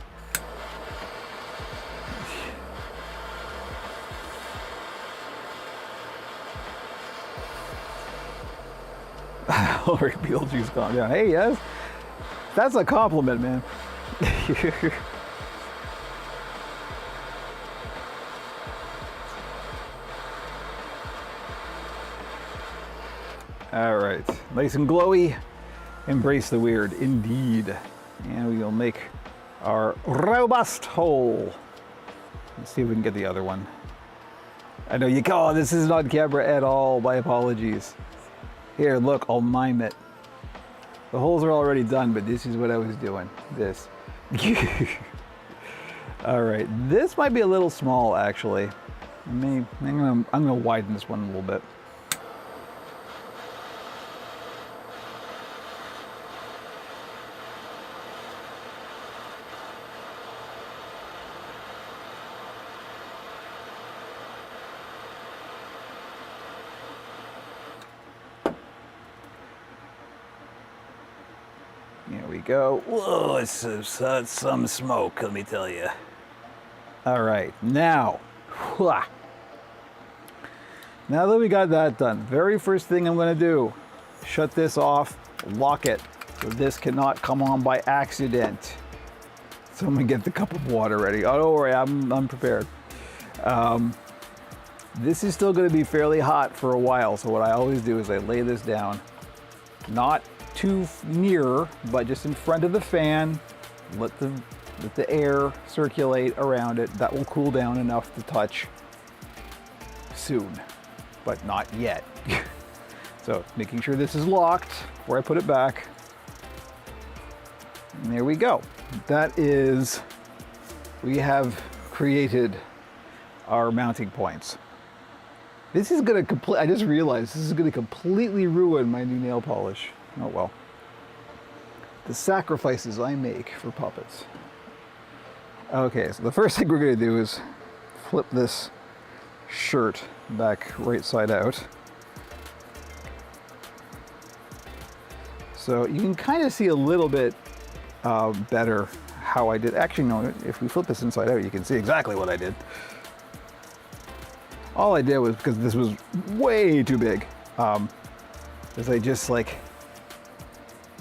Alright, Beetlejuice, calm down. Hey, yes, that's a compliment, man. All right, nice and glowy. Embrace the weird, indeed. And we'll make our robust hole. Let's see if we can get the other one. I know you can. Oh, this isn't on camera at all. My apologies. Here, look, I'll mime it. The holes are already done, but this is what I was doing. This. All right, this might be a little small, actually. I'm gonna widen this one a little bit. There we go. Whoa, it's some smoke, let me tell you. All right, now that we got that done, very first thing I'm gonna do, shut this off, lock it, so this cannot come on by accident. So I'm gonna get the cup of water ready. Oh, don't worry, I'm prepared. This is still gonna be fairly hot for a while, so what I always do is I lay this down, not too near, but just in front of the fan, let the air circulate around it. That will cool down enough to touch soon, but not yet. So making sure this is locked before I put it back. And there we go. That is, we have created our mounting points. This is gonna I just realized this is gonna completely ruin my new nail polish. Oh well. The sacrifices I make for puppets. Okay, so the first thing we're gonna do is flip this shirt back right side out. So you can kind of see a little bit better how I did. Actually, no, if we flip this inside out, you can see exactly what I did. All I did was, because this was way too big, is I just like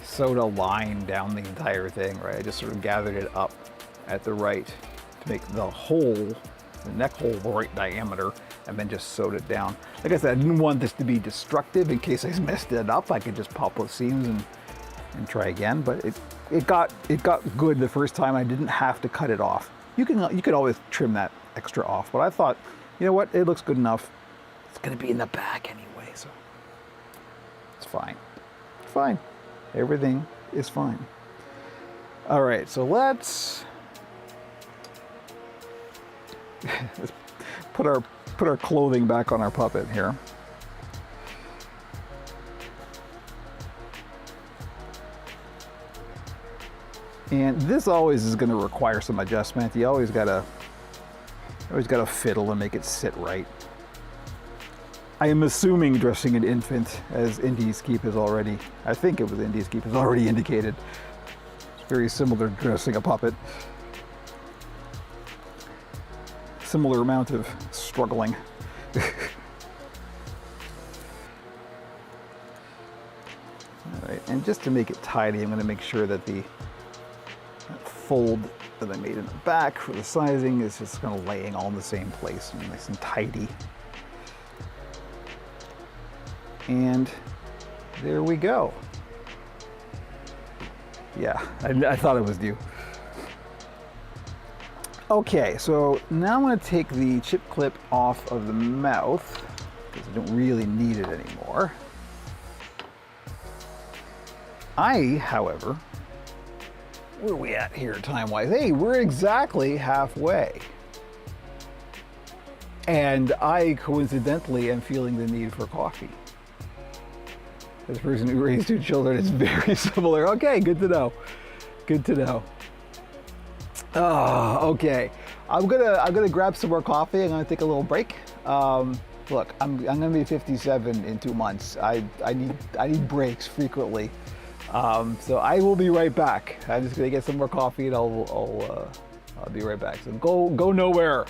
sewed a line down the entire thing, right? I just sort of gathered it up at the right to make the hole, the neck hole, the right diameter, and then just sewed it down. Like I said, I didn't want this to be destructive in case I messed it up. I could just pop those seams and try again, but it got good the first time. I didn't have to cut it off. You could always trim that extra off, but I thought, you know what, it looks good enough. It's gonna be in the back anyway, so it's fine. It's fine. Everything is fine. All right, so let's put our clothing back on our puppet here. And this always is going to require some adjustment. You always gotta fiddle and make it sit right. I am assuming dressing an infant, as Indies Keep has already, I think it was Indies Keep has already indicated. It's very similar to dressing a puppet. Similar amount of struggling. All right, and just to make it tidy, I'm going to make sure that that fold that I made in the back for the sizing is just kind of laying all in the same place, and nice and tidy. And there we go. Yeah, I thought it was due. Okay, so now I'm going to take the chip clip off of the mouth because I don't really need it anymore. However, where are we at here time-wise? Hey, we're exactly halfway. And I coincidentally am feeling the need for coffee. As a person who raised 2 children, it's very similar. Okay, good to know. Good to know. Oh, okay. I'm gonna grab some more coffee. I'm gonna take a little break. Look, I'm gonna be 57 in 2 months. I need breaks frequently. So I will be right back. I'm just gonna get some more coffee and I'll be right back. So go nowhere.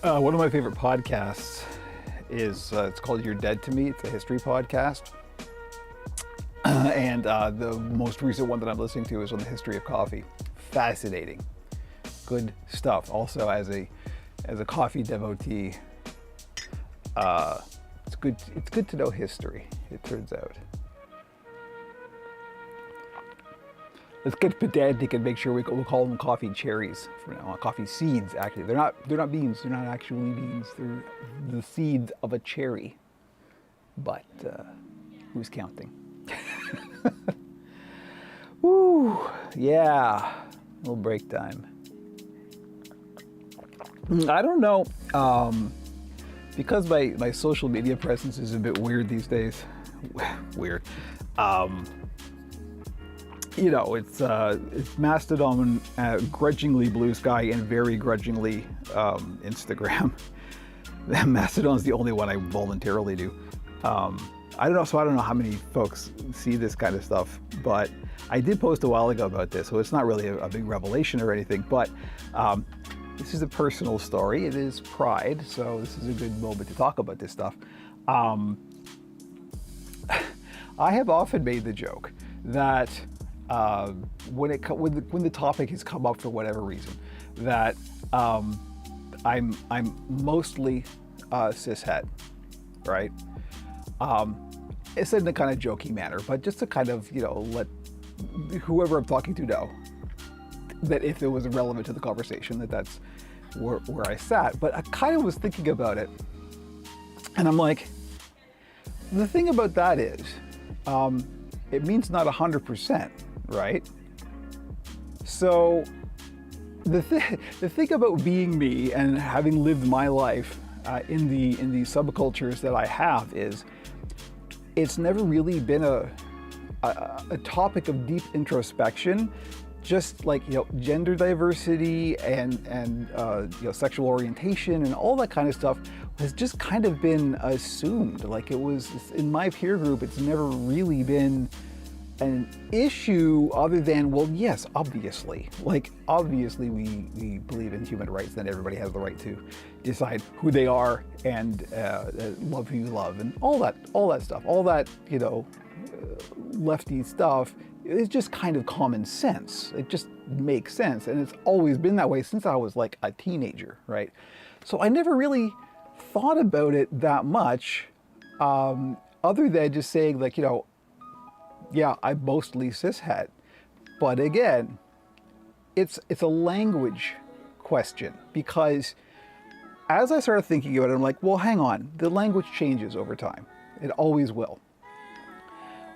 One of my favorite podcasts is it's called You're Dead to Me. It's a history podcast. And the most recent one that I'm listening to is on the history of coffee. Fascinating. Good stuff. Also, as a coffee devotee, it's good to know history, it turns out. Let's get pedantic and make sure we'll call them coffee cherries from now on. Coffee seeds, actually. They're not beans. They're not actually beans. They're the seeds of a cherry. But who's counting? Woo, yeah. A little break time. I don't know. Because my social media presence is a bit weird these days. Weird. You know, it's Mastodon, grudgingly Blue Sky, and very grudgingly Instagram. Mastodon's the only one I voluntarily do. I don't know how many folks see this kind of stuff, but I did post a while ago about this, so it's not really a big revelation or anything, but this is a personal story. It is Pride, so this is a good moment to talk about this stuff. I have often made the joke that when the topic has come up for whatever reason, that I'm mostly cishet, right? It's in a kind of jokey manner, but just to kind of, you know, let whoever I'm talking to know that if it was relevant to the conversation, that's where I sat. But I kind of was thinking about it, and I'm like, the thing about that is, it means not 100%, right? So the thing about being me and having lived my life in the subcultures that I have is, it's never really been a topic of deep introspection. Just like, you know, gender diversity and you know, sexual orientation and all that kind of stuff has just kind of been assumed. Like, it was in my peer group, it's never really been an issue other than, well, yes, obviously. Like, obviously we believe in human rights, and everybody has the right to decide who they are and love who you love and all that stuff. All that, you know, lefty stuff is just kind of common sense. It just makes sense, and it's always been that way since I was like a teenager, right? So I never really thought about it that much, other than just saying, like, you know, yeah, I'm mostly cishet. But again, it's a language question, because as I started thinking about it, I'm like, well, hang on, the language changes over time. It always will.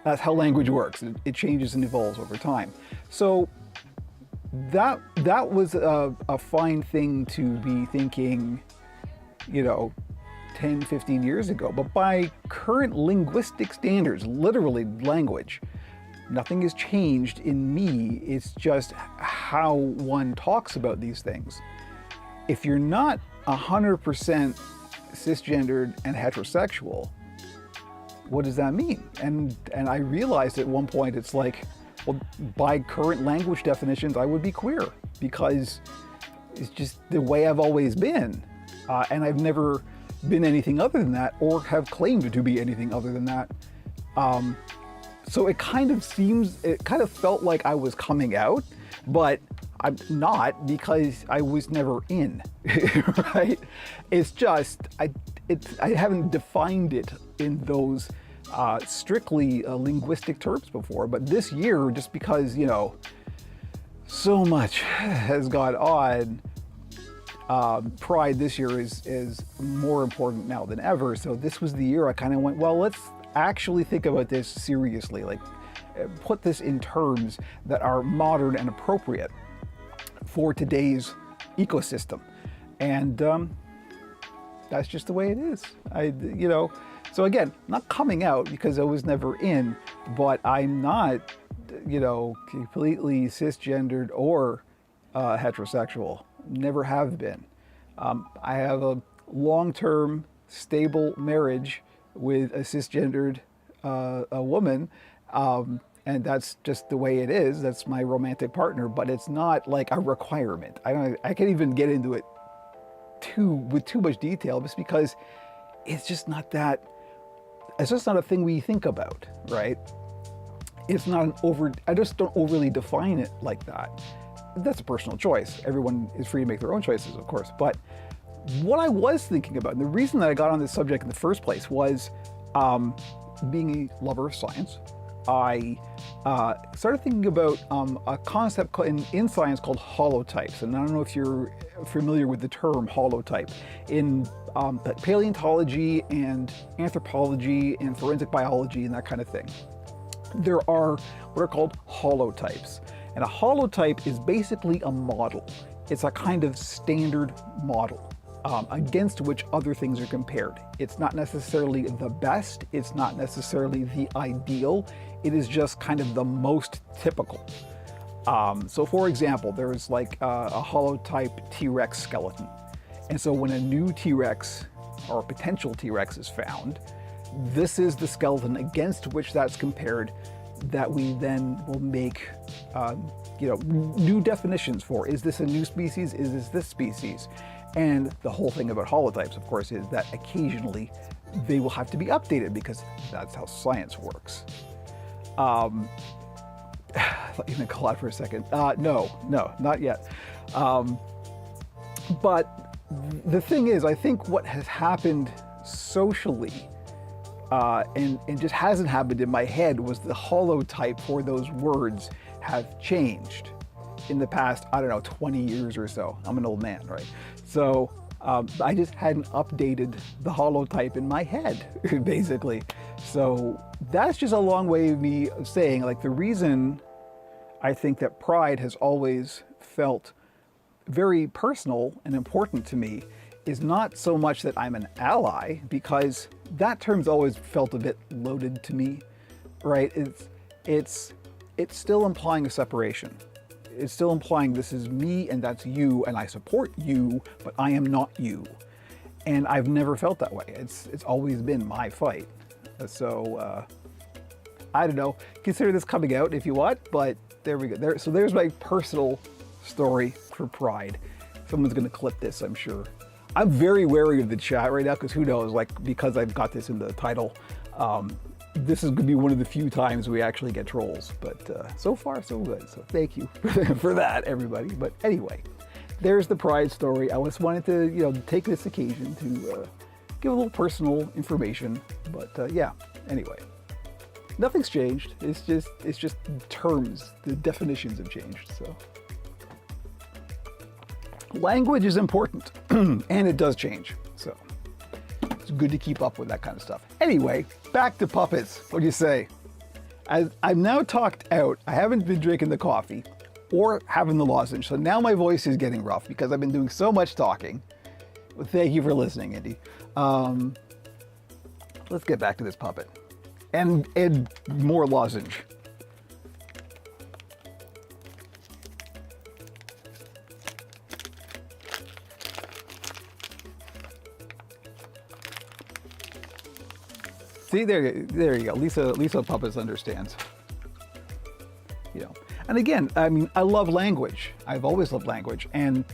That's how language works. It changes and evolves over time. So that was a fine thing to be thinking, you know, 10, 15 years ago. But by current linguistic standards, literally language, nothing has changed in me. It's just how one talks about these things. If you're not 100% cisgendered and heterosexual, what does that mean? And I realized at one point, it's like, well, by current language definitions, I would be queer. because it's just the way I've always been. And I've never been anything other than that, or have claimed to be anything other than that. So it kind of felt like I was coming out, but I'm not, because I was never in, right? It's just, I haven't defined it in those strictly linguistic terms before, but this year, just because, so much has gone on, Pride this year is more important now than ever. So this was the year I kind of went, well, let's actually think about this seriously, like put this in terms that are modern and appropriate for today's ecosystem. And that's just the way it is. So again, not coming out because I was never in, but I'm not, completely cisgendered or heterosexual. Never have been. I have a long-term, stable marriage with a cisgendered a woman, and that's just the way it is. That's my romantic partner, but it's not like a requirement. I can't even get into it with too much detail, just because it's just not a thing we think about, right? It's not I just don't overly define it like that. That's a personal choice. Everyone is free to make their own choices, of course. But what I was thinking about, and the reason that I got on this subject in the first place, was being a lover of science. I started thinking about a concept in science called holotypes. And I don't know if you're familiar with the term holotype. In paleontology and anthropology and forensic biology and that kind of thing, there are what are called holotypes. And a holotype is basically a model. It's a kind of standard model against which other things are compared. It's not necessarily the best, it's not necessarily the ideal, it is just kind of the most typical. So for example, there's like a holotype T-Rex skeleton. And so when a new T-Rex or a potential T-Rex is found, this is the skeleton against which that's compared, that we then will make new definitions for. Is this a new species? Is this species? And the whole thing about holotypes, of course, is that occasionally they will have to be updated, because that's how science works. I thought you were going to call out for a second. No, not yet. But the thing is, I think what has happened socially, and just hasn't happened in my head, was the holotype for those words have changed in the past, 20 years or so. I'm an old man, right? So I just hadn't updated the holotype in my head, basically. So that's just a long way of me saying, like, the reason I think that Pride has always felt very personal and important to me is not so much that I'm an ally, because that term's always felt a bit loaded to me, right? It's still implying a separation. It's still implying this is me and that's you, and I support you, but I am not you. And I've never felt that way. It's always been my fight. So I don't know. Consider this coming out if you want, but there we go. So there's my personal story for Pride. Someone's gonna clip this, I'm sure. I'm very wary of the chat right now, because who knows, because I've got this in the title, this is going to be one of the few times we actually get trolls. But so far, so good. So thank you for that, everybody. But anyway, there's the Pride story. I just wanted to, take this occasion to give a little personal information. But yeah, anyway, nothing's changed. It's just terms. The definitions have changed. So. Language is important, and it does change, so it's good to keep up with that kind of stuff. Anyway, back to puppets. What do you say? I've now talked out. I haven't been drinking the coffee or having the lozenge, so now my voice is getting rough because I've been doing so much talking. Well, thank you for listening, Indy. Let's get back to this puppet and more lozenge. See, there you go. Lisa Puppets understands. And again, I mean, I love language. I've always loved language. And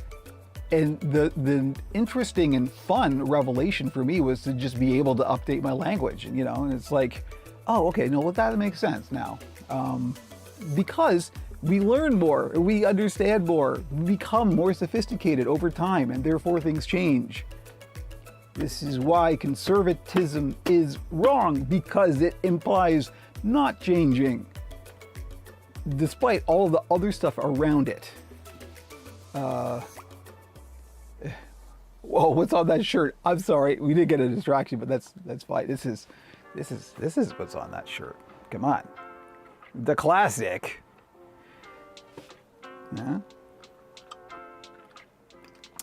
the interesting and fun revelation for me was to just be able to update my language, you know, and it's like, oh, okay, no, well, that makes sense now. Because we learn more, we understand more, we become more sophisticated over time, and therefore things change. This is why conservatism is wrong, because it implies not changing, despite all of the other stuff around it. Whoa, what's on that shirt? I'm sorry, we did get a distraction, but that's fine. This is what's on that shirt. Come on, the classic. Yeah.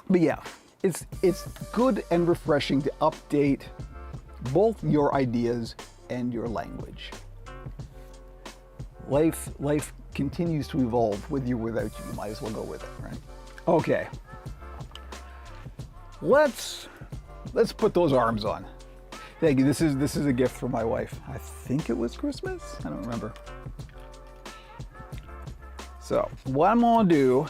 But yeah, it's good and refreshing to update both your ideas and your language. Life continues to evolve with you or without you. You might as well go with it, right? Okay. Let's put those arms on. Thank you. This is a gift from my wife. I think it was Christmas. I don't remember. So what I'm gonna do,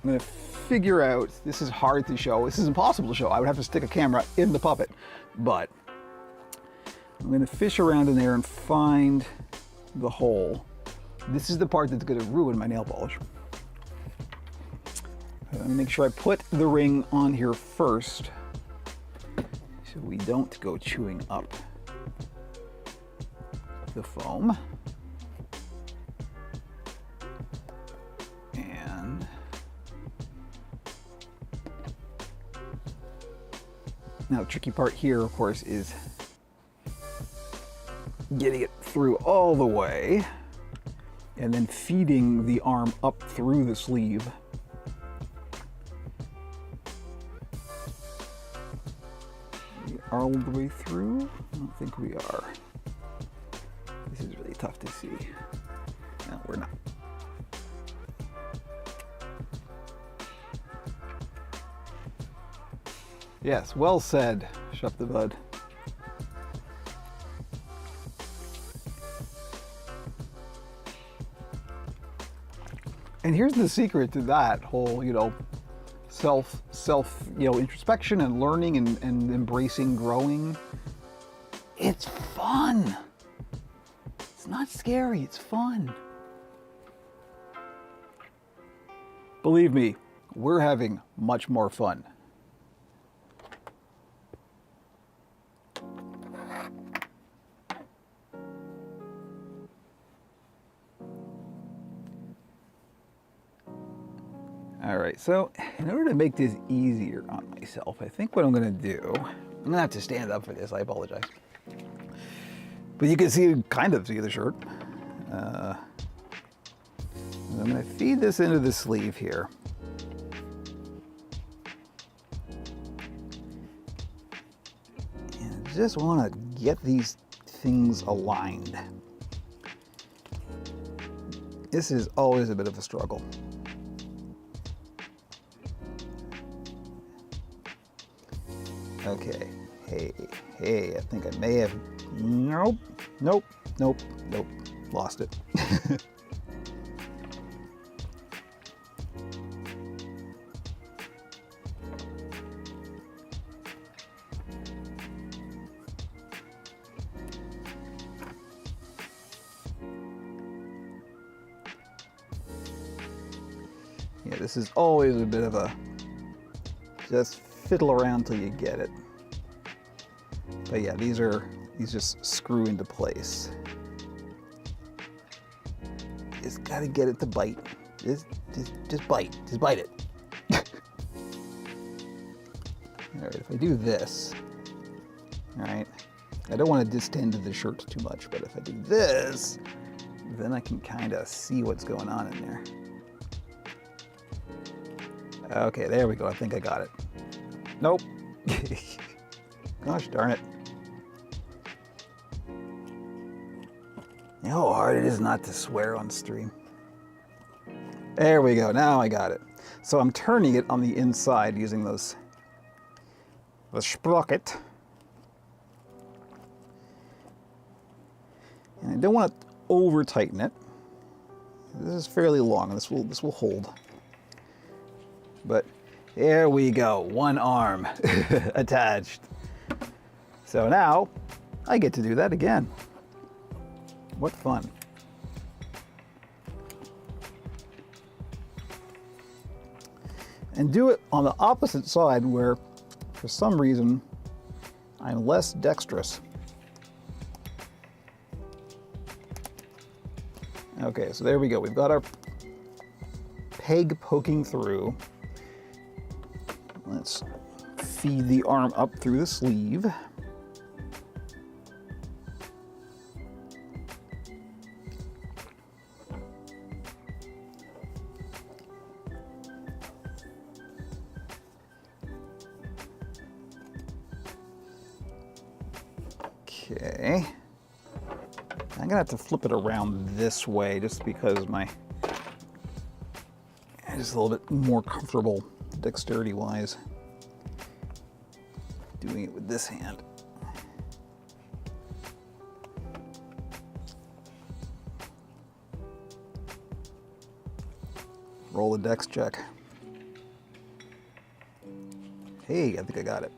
I'm gonna figure out. This is hard to show. This is impossible to show. I would have to stick a camera in the puppet, but I'm gonna fish around in there and find the hole. This is the part that's gonna ruin my nail polish. I'm gonna make sure I put the ring on here first so we don't go chewing up the foam. And now the tricky part here, of course, is getting it through all the way and then feeding the arm up through the sleeve. All the way through? I don't think we are. This is really tough to see. No, we're not. Yes, well said, Shut the Bud. And here's the secret to that whole, self, introspection and learning and embracing growing. It's fun. It's not scary, it's fun. Believe me, we're having much more fun. All right, so in order to make this easier on myself, I think what I'm gonna do, I'm gonna have to stand up for this, I apologize. But you can kind of see the shirt. I'm gonna feed this into the sleeve here. And I just wanna get these things aligned. This is always a bit of a struggle. Okay, hey, I think I may have, nope, lost it. Yeah, this is always a bit of a, just fiddle around till you get it. But yeah, these just screw into place. Just gotta get it to bite. Just bite. Just bite it. Alright, if I do this, alright, I don't want to distend the shirt too much, but if I do this, then I can kind of see what's going on in there. Okay, there we go. I think I got it. Nope. Gosh darn it. You know how hard it is not to swear on stream. There we go. Now I got it. So I'm turning it on the inside using the sprocket. And I don't want to over tighten it. This is fairly long, and this will hold. But there we go, one arm attached. So now I get to do that again. What fun. And do it on the opposite side where, for some reason, I'm less dexterous. Okay, so there we go. We've got our peg poking through. Let's feed the arm up through the sleeve. Okay. I'm gonna have to flip it around this way just because just a little bit more comfortable dexterity wise doing it with this hand. Roll the dex check. Hey, I think I got it.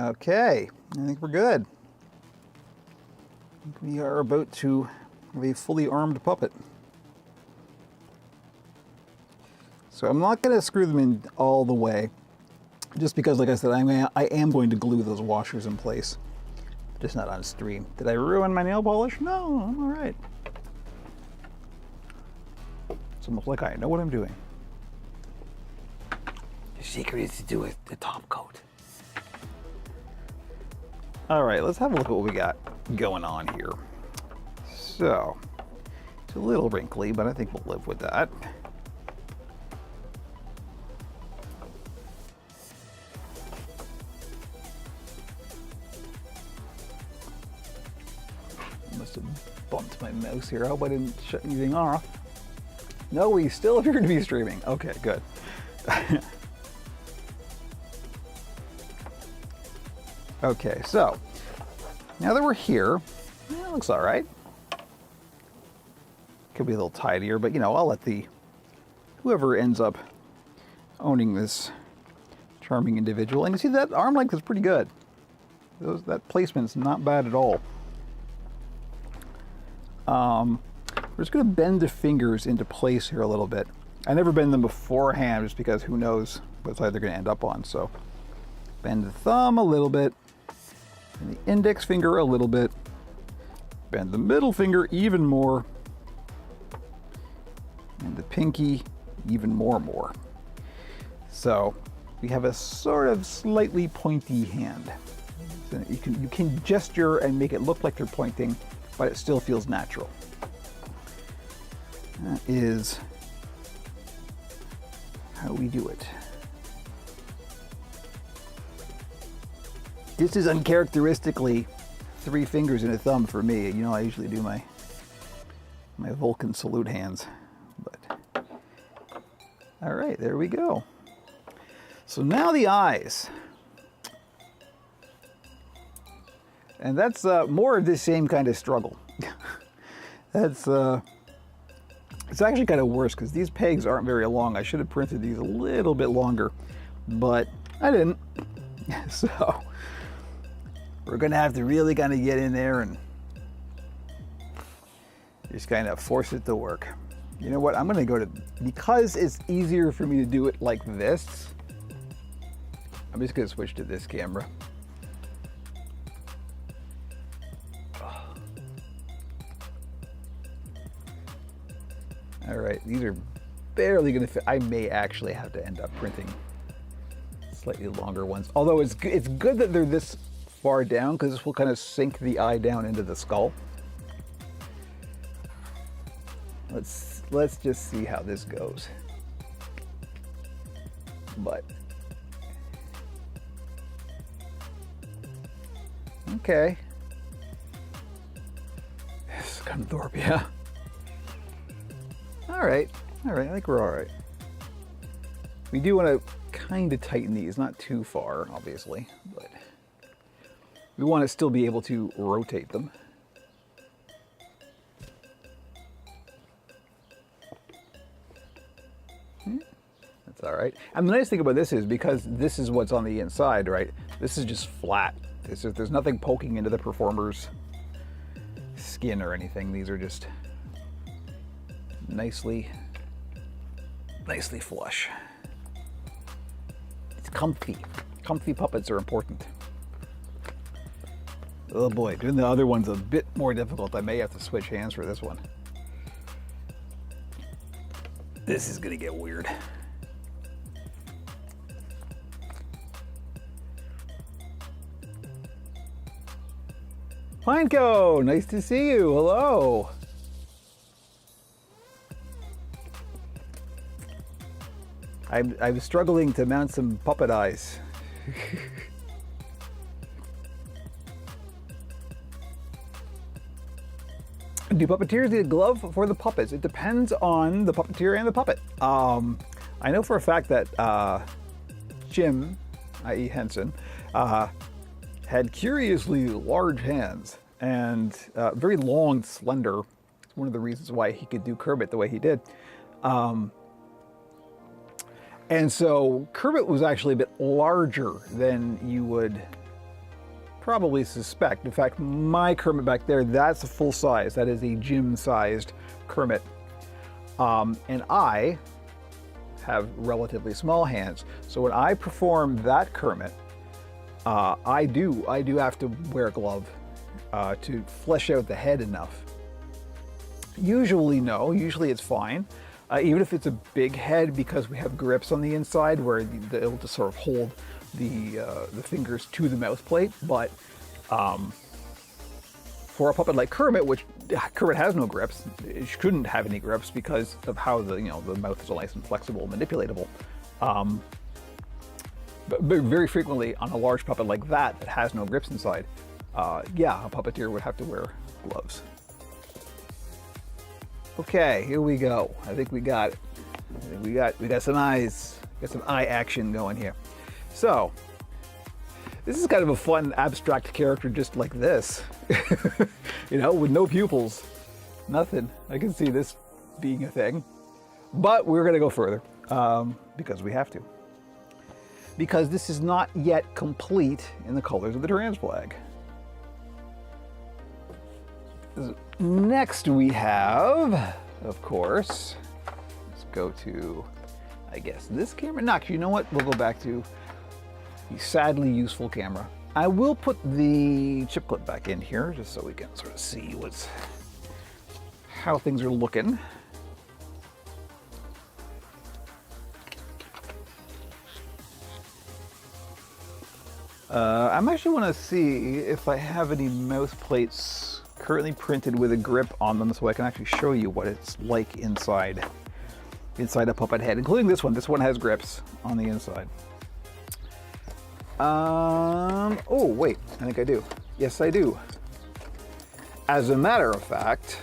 Okay, I think we're good. We are about to have a fully armed puppet. So I'm not going to screw them in all the way, just because, like I said, I am going to glue those washers in place, just not on stream. Did I ruin my nail polish? No, I'm all right. It's almost like I know what I'm doing. The secret is to do it the top coat. All right, let's have a look at what we got going on here. So, it's a little wrinkly, but I think we'll live with that. I must have bumped my mouse here. I hope I didn't shut anything off. No, we still appear to be streaming. Okay, good. Okay, so now that we're here, it looks all right. Could be a little tidier, but you know, I'll let whoever ends up owning this charming individual. And you see that arm length is pretty good. That placement's not bad at all. We're just gonna bend the fingers into place here a little bit. I never bend them beforehand just because who knows what side they're gonna end up on. So bend the thumb a little bit, and the index finger a little bit, bend the middle finger even more, and the pinky even more. So we have a sort of slightly pointy hand. So you can gesture and make it look like you're pointing, but it still feels natural. That is how we do it. This is uncharacteristically 3 fingers and a thumb for me. You know, I usually do my Vulcan salute hands. But all right, there we go. So now the eyes. And that's more of the same kind of struggle. That's it's actually kind of worse because these pegs aren't very long. I should have printed these a little bit longer, but I didn't. So we're gonna have to really kind of get in there and just kind of force it to work. You know what? I'm gonna go to, because it's easier for me to do it like this, I'm just gonna switch to this camera. All right, these are barely gonna fit. I may actually have to end up printing slightly longer ones. Although it's good that they're this far down because this will kind of sink the eye down into the skull. Let's just see how this goes. But okay. Scunthorpe, yeah. All right, I think we're all right. We do want to kind of tighten these, not too far, obviously, but we want to still be able to rotate them. That's all right. And the nice thing about this is because this is what's on the inside, right? This is just flat. There's nothing poking into the performer's skin or anything. These are just nicely flush. It's comfy. Comfy puppets are important. Oh boy, doing the other one's a bit more difficult. I may have to switch hands for this one. This is gonna get weird. Pineco, nice to see you. Hello. I'm struggling to mount some puppet eyes. Do puppeteers need a glove for the puppets? It depends on the puppeteer and the puppet. I know for a fact that Jim, i.e. Henson, had curiously large hands and very long, slender. It's one of the reasons why he could do Kermit the way he did. And so Kermit was actually a bit larger than you would probably suspect. In fact, my Kermit back there, that's a full size. That is a Jim-sized Kermit. And I have relatively small hands. So when I perform that Kermit, I do have to wear a glove to flesh out the head enough. Usually no, usually it's fine. Even if it's a big head, because we have grips on the inside where it'll just sort of hold the fingers to the mouth plate. But for a puppet like Kermit, which Kermit has no grips, it shouldn't have any grips because of how the mouth is nice and flexible and manipulatable. But very frequently on a large puppet like that has no grips inside, yeah, a puppeteer would have to wear gloves. Okay, here we go. I think we got it. We got some eyes, some eye action going here. So this is kind of a fun abstract character, just like this, with no pupils, nothing. I can see this being a thing, but we're gonna go further because we have to. Because this is not yet complete in the colors of the trans flag. Next we have, of course, let's go to, I guess, this camera. No, actually, you know what? We'll go back to the sadly useful camera. I will put the chip clip back in here just so we can sort of see how things are looking. I'm actually want to see if I have any mouth plates currently printed with a grip on them, so I can actually show you what it's like inside a puppet head, including this one. This one has grips on the inside. Oh wait, I think I do. Yes, I do. As a matter of fact,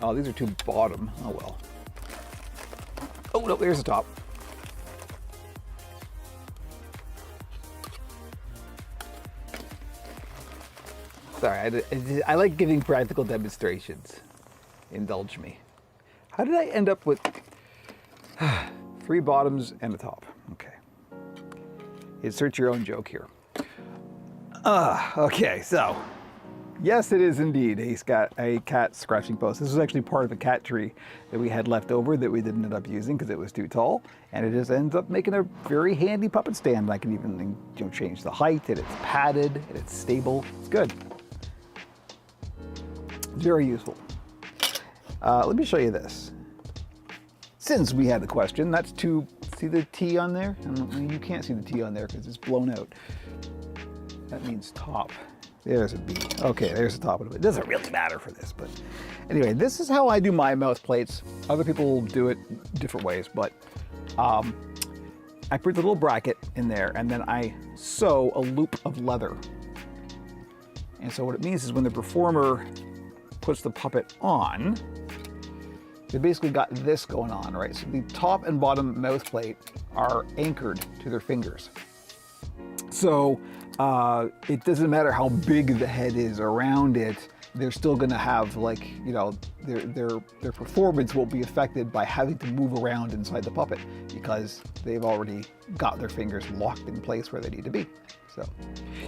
oh, these are too bottom. Oh well. Oh no, there's the top. Sorry, I like giving practical demonstrations. Indulge me. How did I end up with 3 bottoms and a top? Okay. Insert your own joke here. Okay, so yes, it is indeed a cat scratching post. This was actually part of a cat tree that we had left over that we didn't end up using because it was too tall, and it just ends up making a very handy puppet stand. I can even change the height, and it's padded, and it's stable. It's good. Very useful. Let me show you this. Since we had the question, that's to see the T on there? You can't see the T on there because it's blown out. That means top. There's a B. Okay, there's the top of it. It doesn't really matter for this, but anyway, this is how I do my mouth plates. Other people do it different ways, but I put the little bracket in there and then I sew a loop of leather. And so what it means is when the performer puts the puppet on, they basically got this going on, right? So the top and bottom mouth plate are anchored to their fingers. So it doesn't matter how big the head is around it, they're still gonna have, like, you know, their performance won't be affected by having to move around inside the puppet because they've already got their fingers locked in place where they need to be. So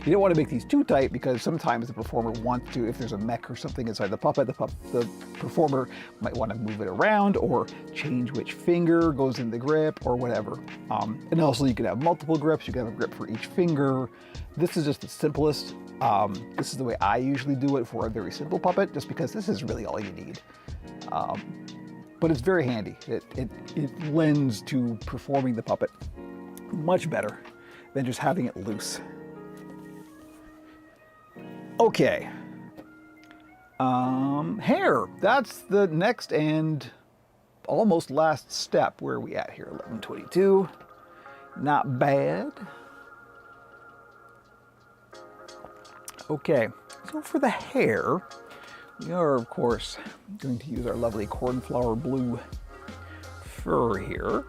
you don't want to make these too tight because sometimes the performer wants to, if there's a mech or something inside the puppet, the performer might want to move it around or change which finger goes in the grip or whatever. And also you can have multiple grips, you can have a grip for each finger. This is just the simplest. This is the way I usually do it for a very simple puppet, just because this is really all you need. But it's very handy. It lends to performing the puppet much better than just having it loose. Okay. Hair. That's the next and almost last step. Where are we at here? 11:22. Not bad. Okay, so for the hair, we are, of course, going to use our lovely cornflower blue fur here.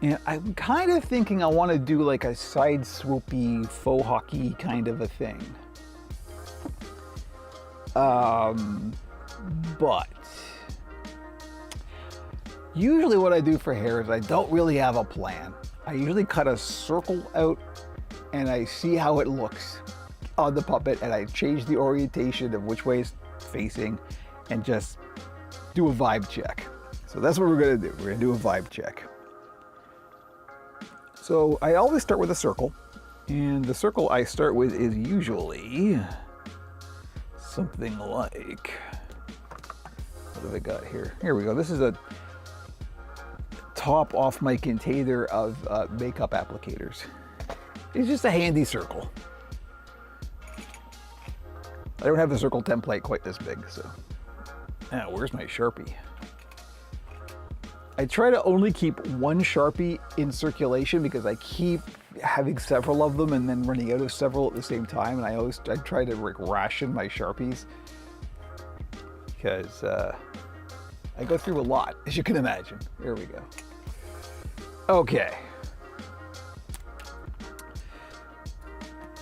And I'm kind of thinking I want to do like a side swoopy faux hockey kind of a thing. But usually what I do for hair is I don't really have a plan. I usually cut a circle out and I see how it looks on the puppet, and I change the orientation of which way it's facing and just do a vibe check. So that's what we're gonna do. We're gonna do a vibe check. So I always start with a circle, and the circle I start with is usually something like, what have I got here? Here we go. This is a top off my container of makeup applicators. It's just a handy circle. I don't have the circle template quite this big, so. Now, where's my Sharpie? I try to only keep one Sharpie in circulation because I keep having several of them and then running out of several at the same time. And I try to like ration my Sharpies because I go through a lot, as you can imagine. There we go. Okay.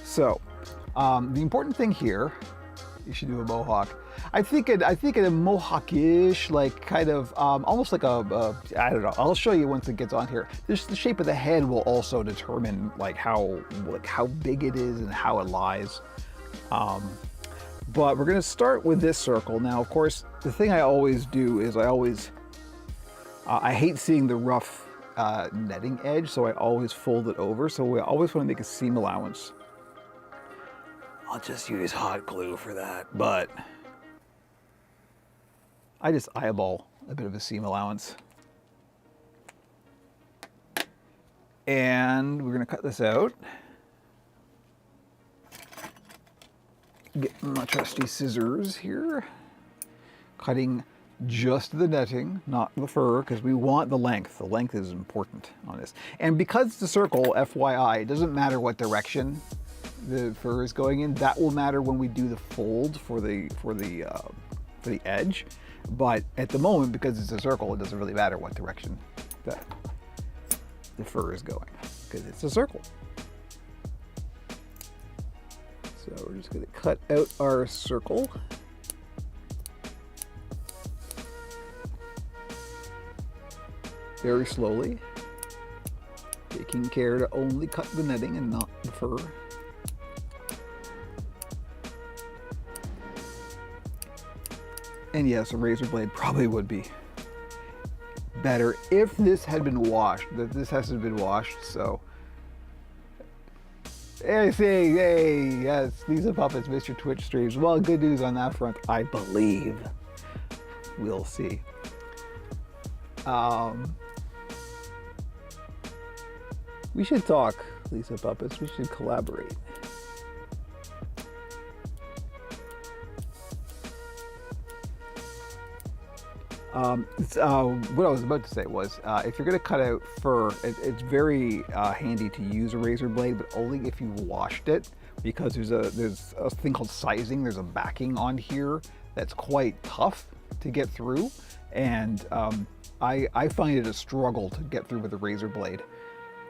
So, the important thing here, you should do a mohawk. I think a mohawk-ish, like kind of almost like I don't know. I'll show you once it gets on here. Just the shape of the head will also determine like how big it is and how it lies. But we're gonna start with this circle. Now, of course, the thing I always do is I hate seeing the rough netting edge, so I always fold it over. So we always want to make a seam allowance. I'll just use hot glue for that, but I just eyeball a bit of a seam allowance. And we're gonna cut this out. Get my trusty scissors here. Cutting just the netting, not the fur, because we want the length. The length is important on this. And because it's a circle, FYI, it doesn't matter what direction the fur is going in. That will matter when we do the fold for the edge. But at the moment, because it's a circle, it doesn't really matter what direction the fur is going, because it's a circle. So we're just going to cut out our circle. Very slowly, taking care to only cut the netting and not the fur. And yes, a razor blade probably would be better if this had been washed. This hasn't been washed, so. Hey, yes, Lisa Puppets, Mr. Twitch streams. Well, good news on that front, I believe. We'll see. We should talk, Lisa Puppets. We should collaborate. What I was about to say was, if you're going to cut out fur, it's very handy to use a razor blade, but only if you washed it, because there's a thing called sizing. There's a backing on here that's quite tough to get through, and I find it a struggle to get through with a razor blade.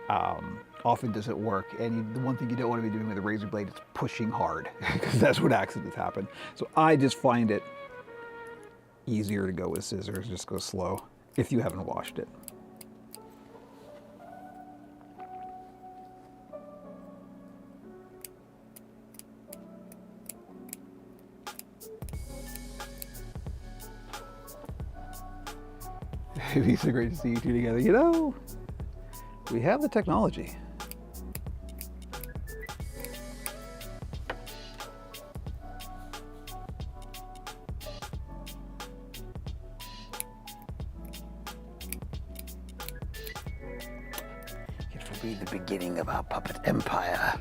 Often doesn't work, and the one thing you don't want to be doing with a razor blade is pushing hard, because that's what accidents happen. So I just find it easier to go with scissors, just go slow if you haven't washed it. It'd be so great to see you two together. You know, we have the technology. It will be the beginning of our puppet empire.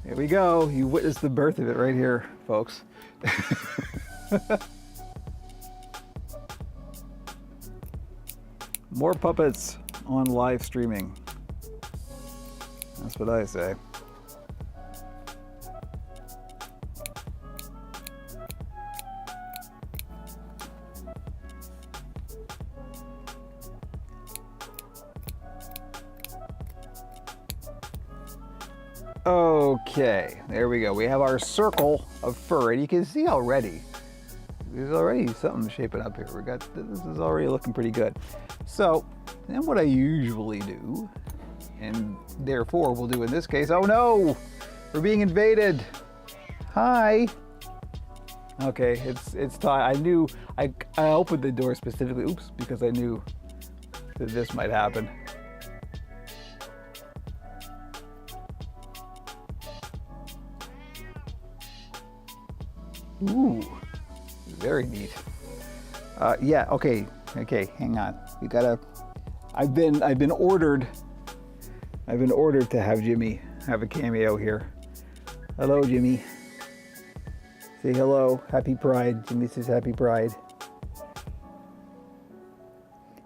Here we go. You witnessed the birth of it right here, folks. More puppets on live streaming. That's what I say. Okay, there we go. We have our circle of fur, and you can see already, there's already something shaping up here. This is already looking pretty good. So, then what I usually do, and therefore will do in this case, oh no, we're being invaded. Hi. Okay, it's time. I opened the door specifically, oops, because I knew that this might happen. Ooh, very neat. Yeah, okay, hang on. We gotta, I've been ordered to have Jimmy have a cameo here. Hello, Jimmy. Say hello, happy Pride. Jimmy says happy Pride.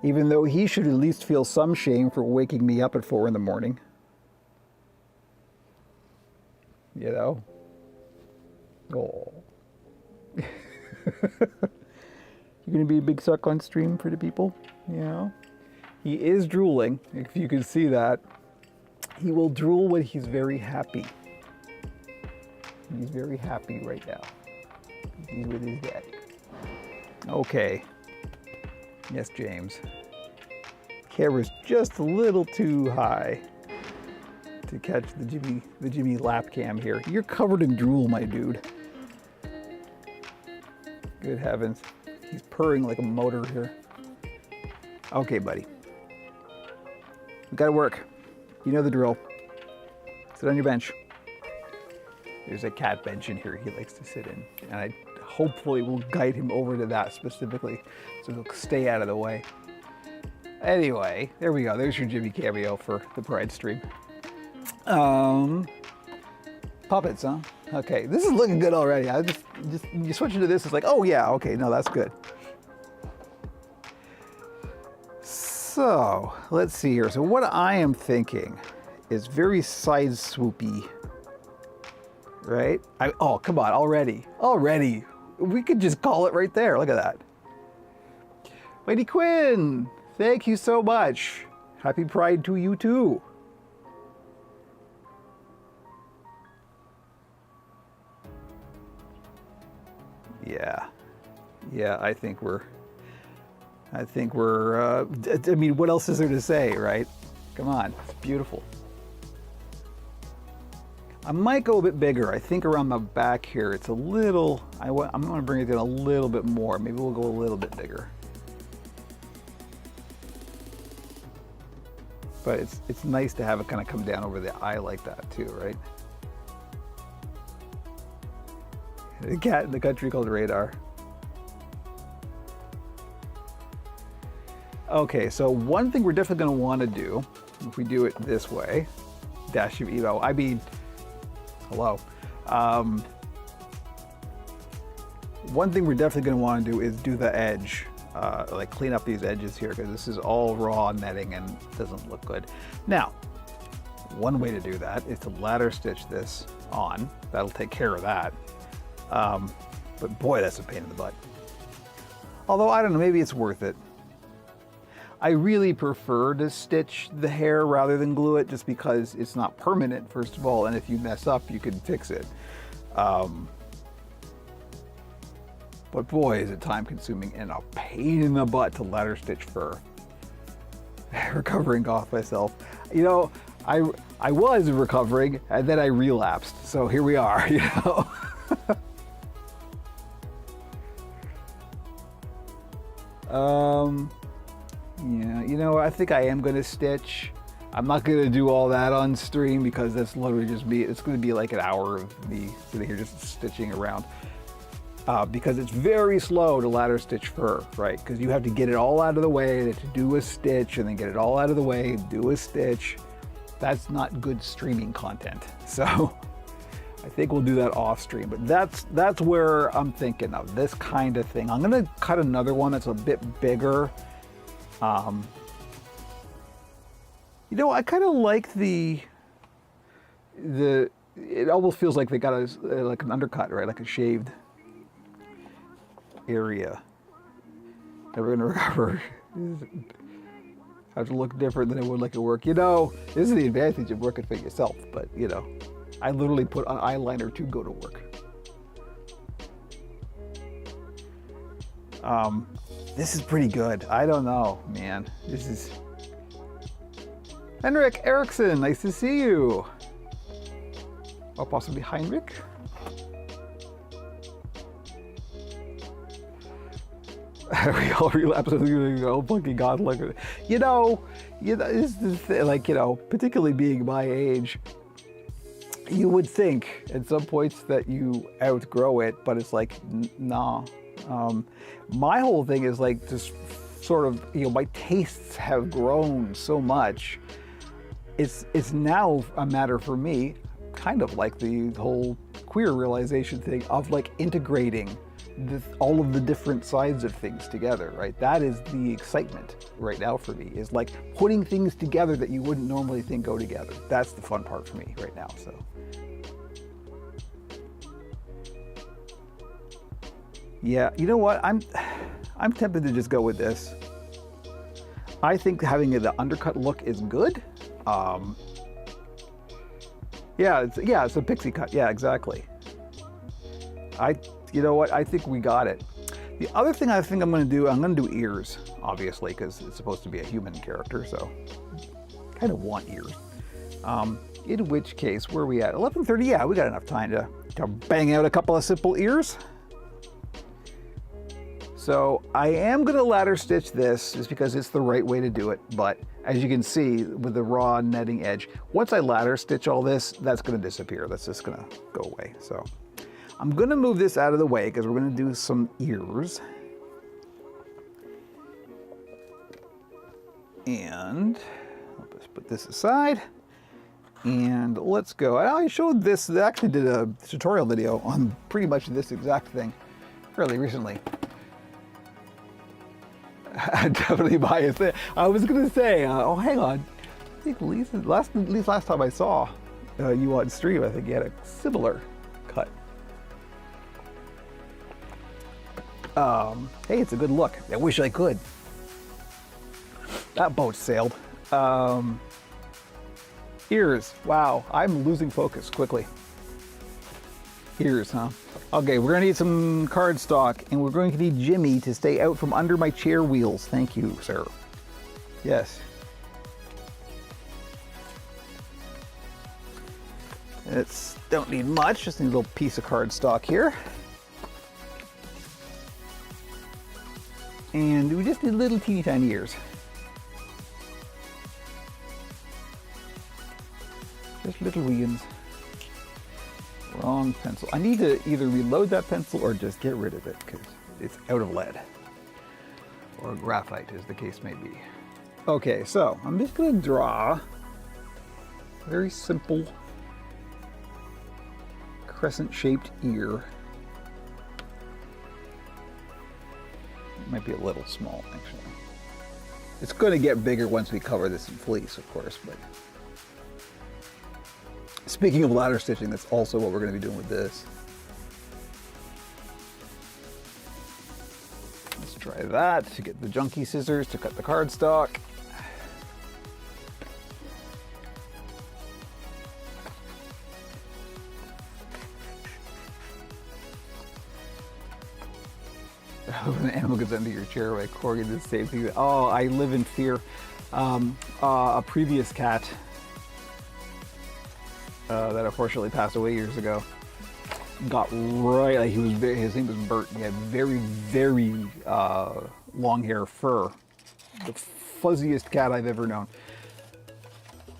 Even though he should at least feel some shame for waking me up at 4 in the morning. You know? Oh. You're gonna be a big suck on stream for the people, you know? He is drooling, if you can see that. He will drool when he's very happy. He's very happy right now. He's with his daddy. Okay. Yes, James. Camera's just a little too high to catch the Jimmy lap cam here. You're covered in drool, my dude. Good heavens. He's purring like a motor here. Okay, buddy. We gotta work. You know the drill. Sit on your bench. There's a cat bench in here he likes to sit in. And I hopefully will guide him over to that specifically so he'll stay out of the way. Anyway, there we go. There's your Jimmy cameo for the Pride stream. Puppets, huh? Okay, this is looking good already. I just you switch into this, it's like, oh yeah, okay, no, that's good. So, let's see here. So what I am thinking is very side swoopy, right? Oh, come on, already. We could just call it right there. Look at that. Lady Quinn, thank you so much. Happy Pride to you too. Yeah, I think we're, I mean, what else is there to say, right? Come on, it's beautiful. I might go a bit bigger. I think around the back here, it's a little, I'm gonna bring it down a little bit more. Maybe we'll go a little bit bigger. But it's nice to have it kind of come down over the eye like that too, right? The cat in the country called Radar. Okay, so one thing we're definitely going to want to do, if we do it this way, dash of Evo, I mean, hello. One thing we're definitely going to want to do is do the edge, like clean up these edges here, because this is all raw netting and doesn't look good. Now, one way to do that is to ladder stitch this on. That'll take care of that. But boy, that's a pain in the butt. Although, I don't know, maybe it's worth it. I really prefer to stitch the hair rather than glue it, just because it's not permanent, first of all, and if you mess up, you can fix it. But boy, is it time consuming and a pain in the butt to ladder stitch fur. Recovering off myself. You know, I was recovering and then I relapsed. So here we are, you know. Yeah, you know, I think I am going to stitch. I'm not going to do all that on stream because that's literally just me. It's going to be like an hour of me sitting here just stitching around. Because it's very slow to ladder stitch fur, right? Because you have to get it all out of the way to do a stitch and then get it all out of the way, do a stitch. That's not good streaming content. So I think we'll do that off stream, but that's where I'm thinking of this kind of thing. I'm gonna cut another one that's a bit bigger. You know, I kind of like it almost feels like they got like an undercut, right? Like a shaved area. Never gonna recover. Have to look different than it would like at work. You know, this is the advantage of working for yourself, but you know, I literally put on eyeliner to go to work. This is pretty good. I don't know, man. This is Henrik Eriksson, nice to see you. Or possibly Heinrich. We all relapse and go, oh fucking God, look at it. You know, this is like, you know, particularly being my age, you would think at some points that you outgrow it, but it's like, nah. My whole thing is like just sort of, you know, my tastes have grown so much. It's now a matter for me, kind of like the whole queer realization thing of like integrating all of the different sides of things together, right? That is the excitement right now for me, is like putting things together that you wouldn't normally think go together. That's the fun part for me right now, so. Yeah, you know what? I'm tempted to just go with this. I think having the undercut look is good. Yeah, it's a pixie cut. Yeah, exactly. You know what? I think we got it. The other thing I think I'm going to do ears, obviously, because it's supposed to be a human character, so kind of want ears. In which case, where are we at? 11:30. Yeah, we got enough time to bang out a couple of simple ears. So I am going to ladder stitch this just because it's the right way to do it. But as you can see with the raw netting edge, once I ladder stitch all this, that's going to disappear. That's just going to go away. So I'm going to move this out of the way because we're going to do some ears. And I'll just put this aside. And let's go. I showed this, I actually did a tutorial video on pretty much this exact thing fairly recently. Definitely biased. I was gonna say, oh, hang on. I think at least last time I saw you on stream, I think you had a similar cut. Hey, it's a good look. I wish I could. That boat sailed. Ears. Wow, I'm losing focus quickly. Ears, huh? Okay, we're gonna need some cardstock, and we're going to need Jimmy to stay out from under my chair wheels. Thank you, sir. Yes. Don't need much, just need a little piece of cardstock here. And we just need little teeny tiny ears. Just little wheels. Wrong pencil. I need to either reload that pencil or just get rid of it because it's out of lead. Or graphite, as the case may be. Okay, so I'm just going to draw a very simple crescent-shaped ear. It might be a little small, actually. It's going to get bigger once we cover this in fleece, of course, but Speaking of ladder stitching, that's also what we're going to be doing with this. Let's try that to get the junky scissors to cut the cardstock. When an animal gets under your chair, like Corgi did the same thing. Oh, I live in fear. A previous cat that unfortunately passed away years ago got right, like his name was Bert. He had very, very long hair fur. The fuzziest cat I've ever known.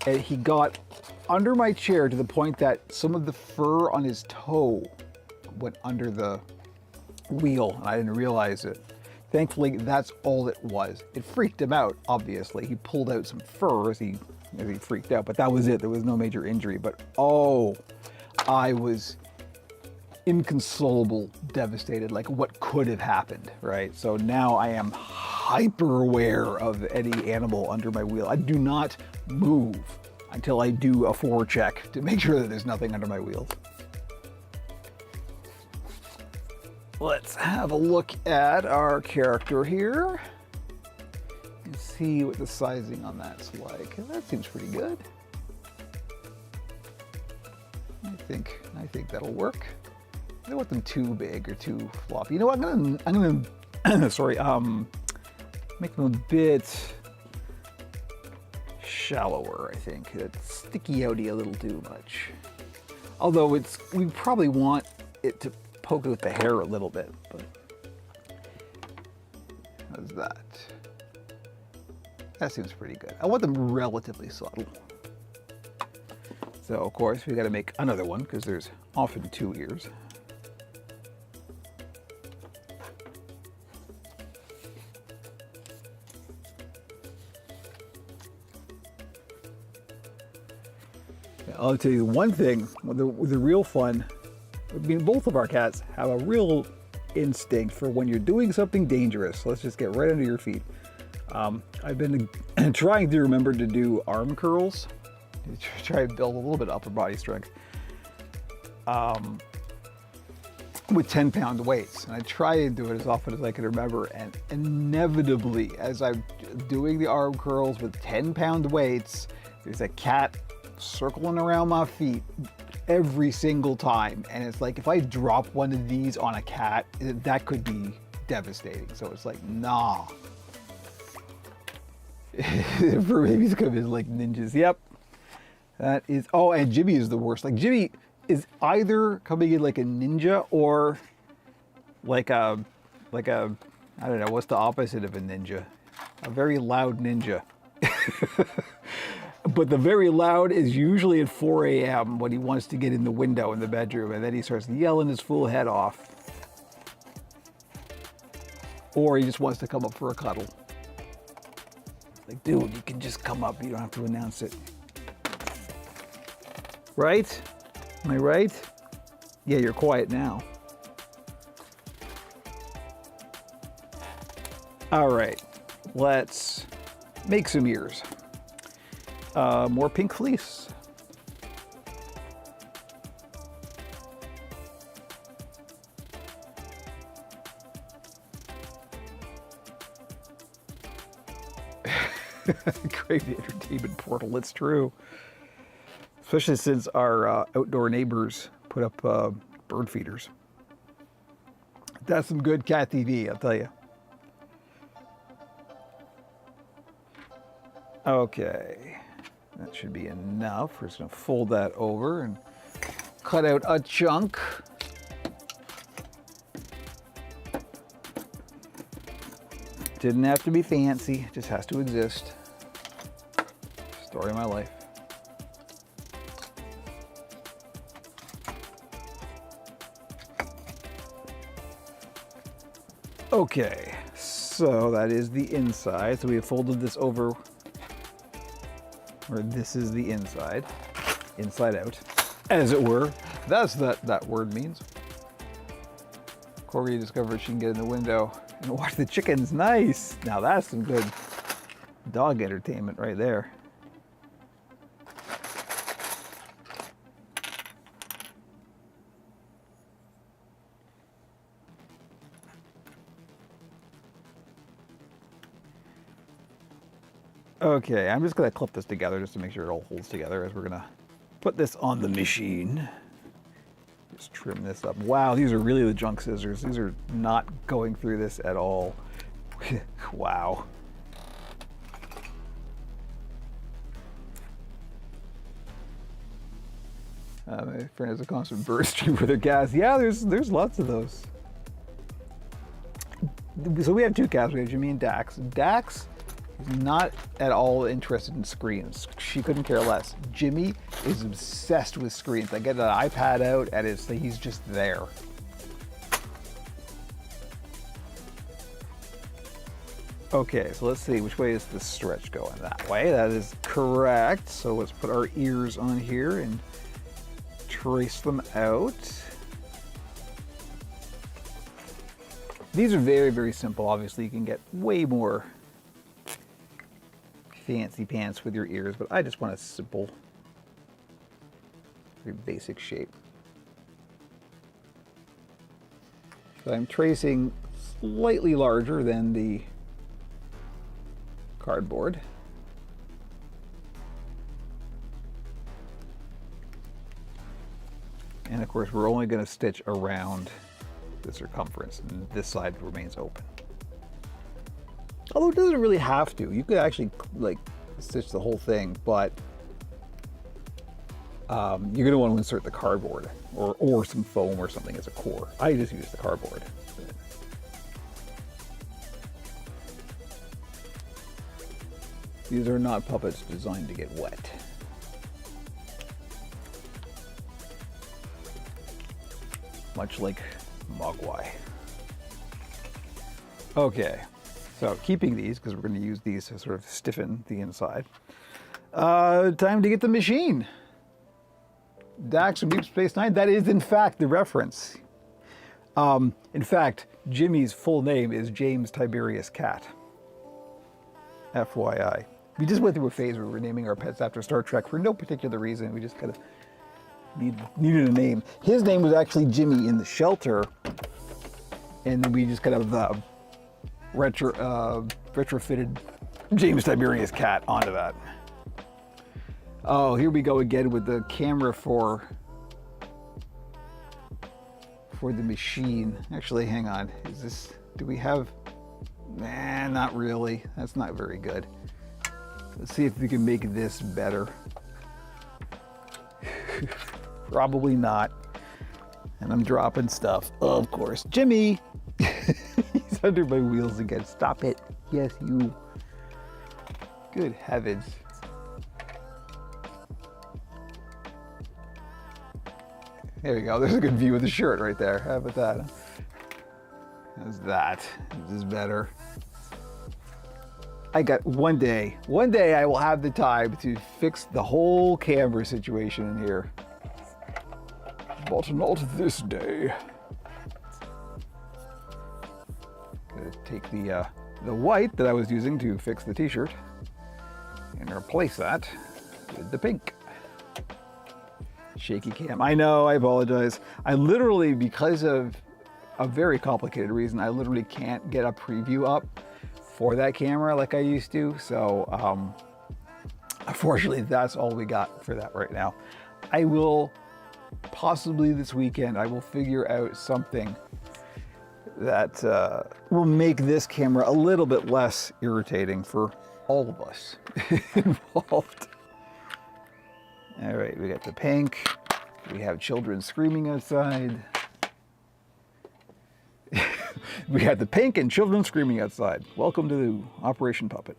And he got under my chair to the point that some of the fur on his toe went under the wheel, and I didn't realize it. Thankfully, that's all it was. It freaked him out, obviously. He pulled out some fur as he freaked out, but that was it. There was no major injury. But oh, I was inconsolable, devastated, like what could have happened, right? So now I am hyper aware of any animal under my wheel. I do not move until I do a forecheck to make sure that there's nothing under my wheels. Let's have a look at our character here and see what the sizing on that's like. That seems pretty good. I think that'll work. I don't want them too big or too floppy. You know what? I'm gonna sorry, make them a bit shallower. I think it's sticky outy a little too much. Although we probably want it to poke out the hair a little bit, but how's that? That seems pretty good. I want them relatively subtle. So of course we got to make another one because there's often two ears. I'll tell you one thing, with the real fun, I mean, both of our cats have a real instinct for when you're doing something dangerous. Let's just get right under your feet. I've been trying to remember to do arm curls, to try to build a little bit of upper body strength with 10-pound weights. And I try and do it as often as I can remember. And inevitably, as I'm doing the arm curls with 10-pound weights, there's a cat circling around my feet every single time, and it's like if I drop one of these on a cat, that could be devastating. So it's like, nah. For babies come in like ninjas. Yep. That is. Oh, and Jimmy is the worst. Like Jimmy is either coming in like a ninja or like a I don't know, what's the opposite of a ninja? A very loud ninja. But the very loud is usually at 4 a.m. when he wants to get in the window in the bedroom, and then he starts yelling his full head off. Or he just wants to come up for a cuddle. Like, dude, you can just come up. You don't have to announce it. Right? Am I right? Yeah, you're quiet now. All right, let's make some ears. More pink fleece. Great entertainment portal, it's true. Especially since our outdoor neighbors put up bird feeders. That's some good cat TV, I'll tell you. Okay, that should be enough. We're just gonna fold that over and cut out a chunk. Didn't have to be fancy, it just has to exist. Story of my life. Okay, so that is the inside. So we have folded this over, or this is the inside out, as it were. That's that word means. Corgi discovered she can get in the window and watch the chickens. Nice. Now that's some good dog entertainment right there. Okay, I'm just gonna clip this together just to make sure it all holds together as we're gonna put this on the machine. Just trim this up. Wow, these are really the junk scissors. These are not going through this at all. Wow. My friend has a constant burst stream for their gas. Yeah, there's lots of those. So we have two cats. We have Jimmy and Dax. Dax is not at all interested in screens. She couldn't care less. Jimmy is obsessed with screens. I get an iPad out and he's just there. Okay, so let's see, which way is the stretch going? That way, that is correct. So let's put our ears on here and trace them out. These are very, very simple. Obviously, you can get way more fancy pants with your ears, but I just want a simple, very basic shape. So I'm tracing slightly larger than the cardboard. And of course, we're only going to stitch around the circumference, and this side remains open. Although it doesn't really have to. You could actually like stitch the whole thing, but you're going to want to insert the cardboard or some foam or something as a core. I just use the cardboard. These are not puppets designed to get wet. Much like Mogwai. Okay, so keeping these, because we're going to use these to sort of stiffen the inside. Time to get the machine. Dax from Deep Space Nine, that is in fact the reference. In fact, Jimmy's full name is James Tiberius Cat. FYI. We just went through a phase where we were naming our pets after Star Trek for no particular reason. We just kind of needed a name. His name was actually Jimmy in the shelter, and then we just kind of retrofitted James Tiberius Cat onto that. Oh, here we go again with the camera for the machine. Actually, hang on. Do we have? Nah, not really. That's not very good. Let's see if we can make this better. Probably not. And I'm dropping stuff. Oh, of course. Jimmy! He's under my wheels again. Stop it. Yes, you. Good heavens. There we go. There's a good view of the shirt right there. How about that? How's that? Is this better? I got one day I will have the time to fix the whole camera situation in here. But not this day. Gonna take the white that I was using to fix the t-shirt and replace that with the pink. Shaky cam. I know, I apologize. I literally, because of a very complicated reason, I literally can't get a preview up for that camera like I used to. So unfortunately, that's all we got for that right now. I will possibly this weekend, I will figure out something that will make this camera a little bit less irritating for all of us involved. All right, we got the pink. We have children screaming outside. We had the pink and children screaming outside. Welcome to Operation Puppet.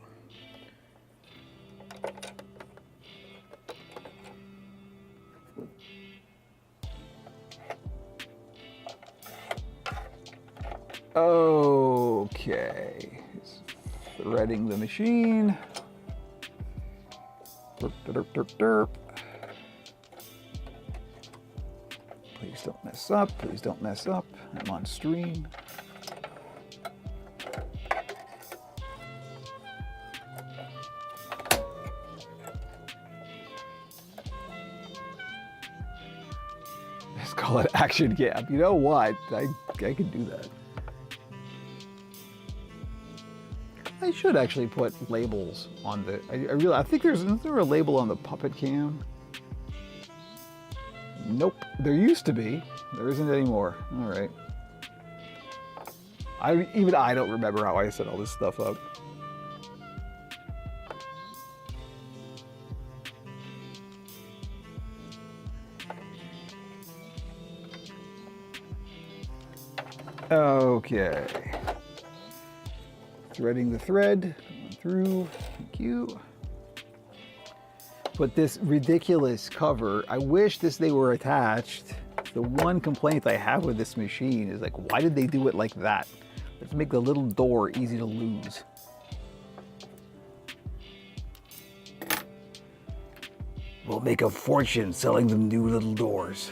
Okay, threading the machine. Derp, derp, derp, derp. Please don't mess up. Please don't mess up. I'm on stream. Let's call it Action Gap. You know what? I can do that. I should actually put labels on the. I think isn't there a label on the Puppet Cam? Nope. There used to be. There isn't anymore. All right. Even I don't remember how I set all this stuff up. Okay. Threading the thread, going through, thank you. But this ridiculous cover, I wish this thing were attached. The one complaint I have with this machine is like, why did they do it like that? Let's make the little door easy to lose. We'll make a fortune selling them new little doors.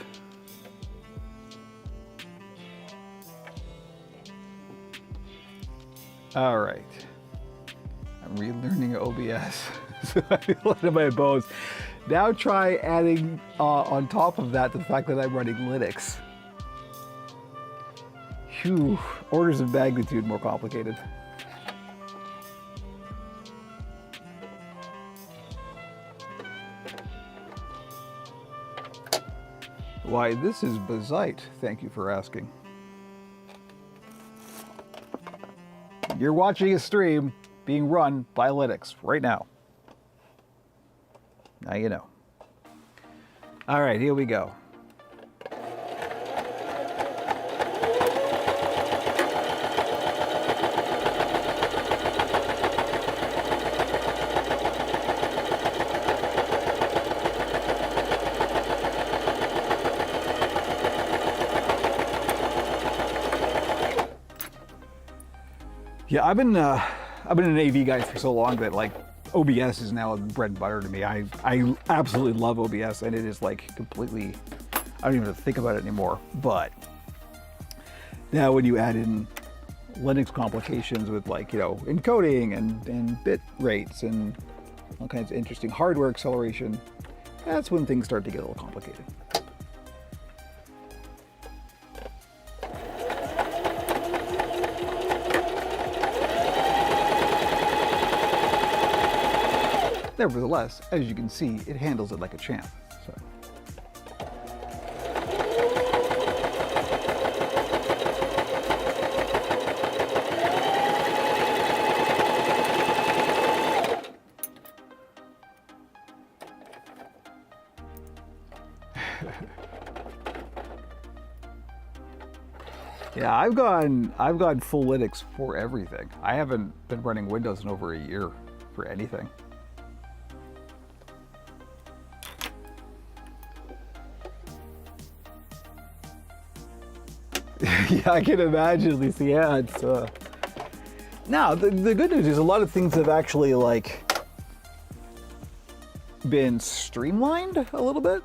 All right. I'm relearning OBS. So I feel it in my bones. Now try adding on top of that the fact that I'm running Linux. Phew, orders of magnitude more complicated. Why, this is Bazite. Thank you for asking. You're watching a stream being run by Linux right now. Now you know. All right, here we go. Yeah, I've been an AV guy for so long that like OBS is now bread and butter to me. I absolutely love OBS, and it is like completely, I don't even think about it anymore. But now when you add in Linux complications with like, you know, encoding and bit rates and all kinds of interesting hardware acceleration, that's when things start to get a little complicated. Nevertheless, as you can see, it handles it like a champ. So. Yeah, I've gone full Linux for everything. I haven't been running Windows in over a year for anything. Yeah, I can imagine, Lisa. Yeah, it's now the good news is a lot of things have actually like been streamlined a little bit.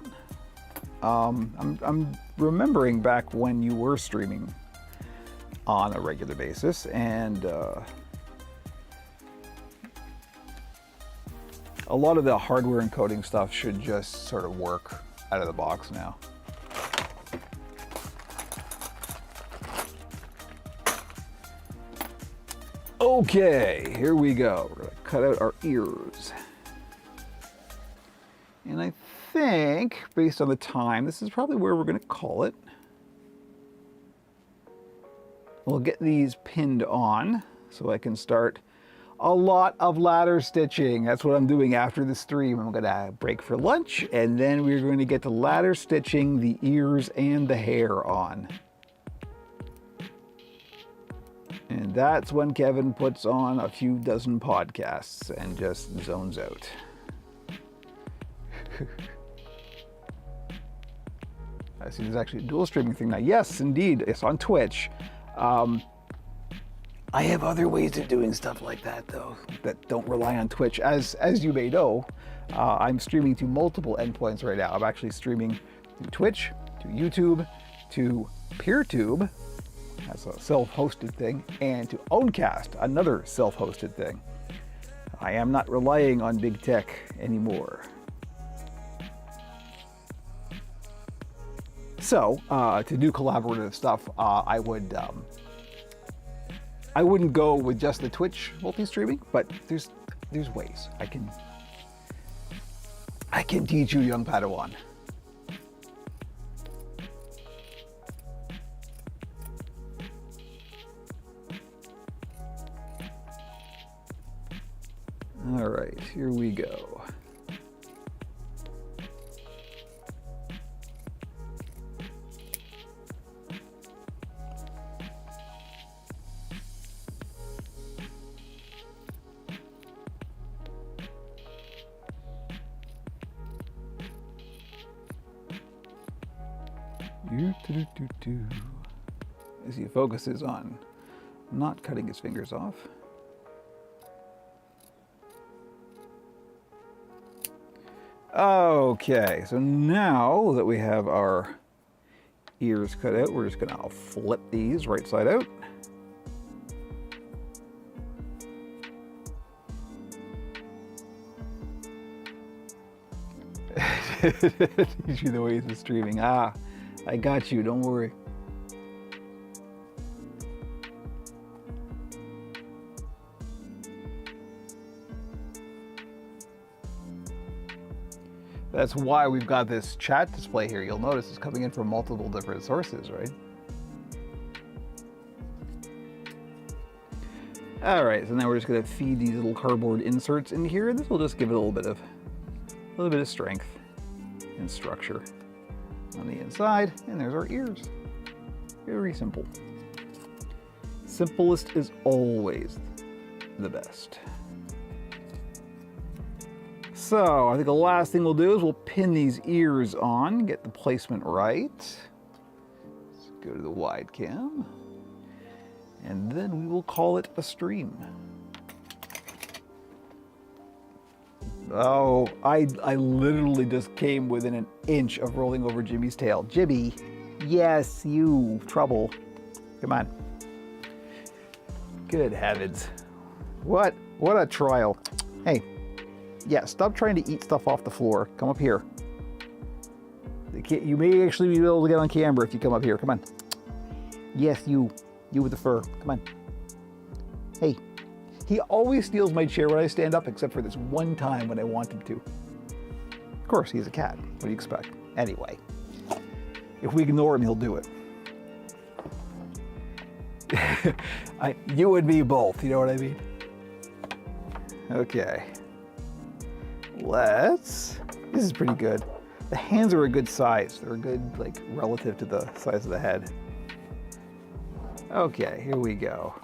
I'm remembering back when you were streaming on a regular basis, and a lot of the hardware encoding stuff should just sort of work out of the box now. Okay, here we go. We're gonna cut out our ears. And I think, based on the time, this is probably where we're gonna call it. We'll get these pinned on so I can start a lot of ladder stitching. That's what I'm doing after the stream. I'm gonna break for lunch, and then we're going to get to ladder stitching the ears and the hair on. And that's when Kevin puts on a few dozen podcasts and just zones out. I see there's actually a dual streaming thing now. Yes, indeed, it's on Twitch. I have other ways of doing stuff like that, though, that don't rely on Twitch. As you may know, I'm streaming to multiple endpoints right now. I'm actually streaming to Twitch, to YouTube, to PeerTube. That's a self-hosted thing, and to Owncast, another self-hosted thing. I am not relying on big tech anymore. So, to do collaborative stuff, I would I wouldn't go with just the Twitch multi-streaming, but there's ways. I can teach you, young Padawan. All right, here we go. As he focuses on not cutting his fingers off. Okay, so now that we have our ears cut out, we're just gonna flip these right side out. Teach you the ways of streaming. Ah, I got you, don't worry. That's why we've got this chat display here. You'll notice it's coming in from multiple different sources, right? All right, so now we're just gonna feed these little cardboard inserts in here. This will just give it a little bit of strength and structure on the inside. And there's our ears. Very simple. Simplest is always the best. So I think the last thing we'll do is we'll pin these ears on, get the placement right. Let's go to the wide cam. And then we will call it a stream. Oh, I literally just came within an inch of rolling over Jimmy's tail. Jimmy, yes, you, trouble. Come on. Good heavens. What a trial. Hey. Yeah, stop trying to eat stuff off the floor. Come up here. You may actually be able to get on camera if you come up here. Come on. Yes, you with the fur. Come on. Hey. He always steals my chair when I stand up, except for this one time when I want him to. Of course, he's a cat. What do you expect? Anyway, if we ignore him, he'll do it. You and me both, you know what I mean? Okay. This is pretty good. The hands are a good size. They're good, like, relative to the size of the head. Okay, here we go.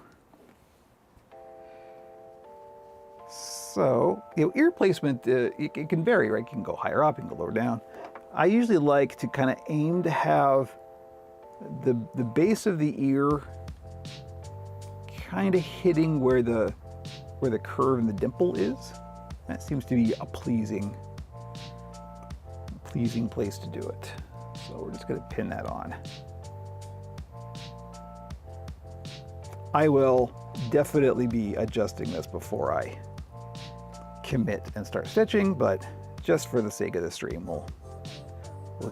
So, ear placement, it can vary, right? You can go higher up, you can go lower down. I usually like to kind of aim to have the base of the ear kind of hitting where the curve and the dimple is. That seems to be a pleasing place to do it. So we're just going to pin that on. I will definitely be adjusting this before I commit and start stitching, but just for the sake of the stream, we'll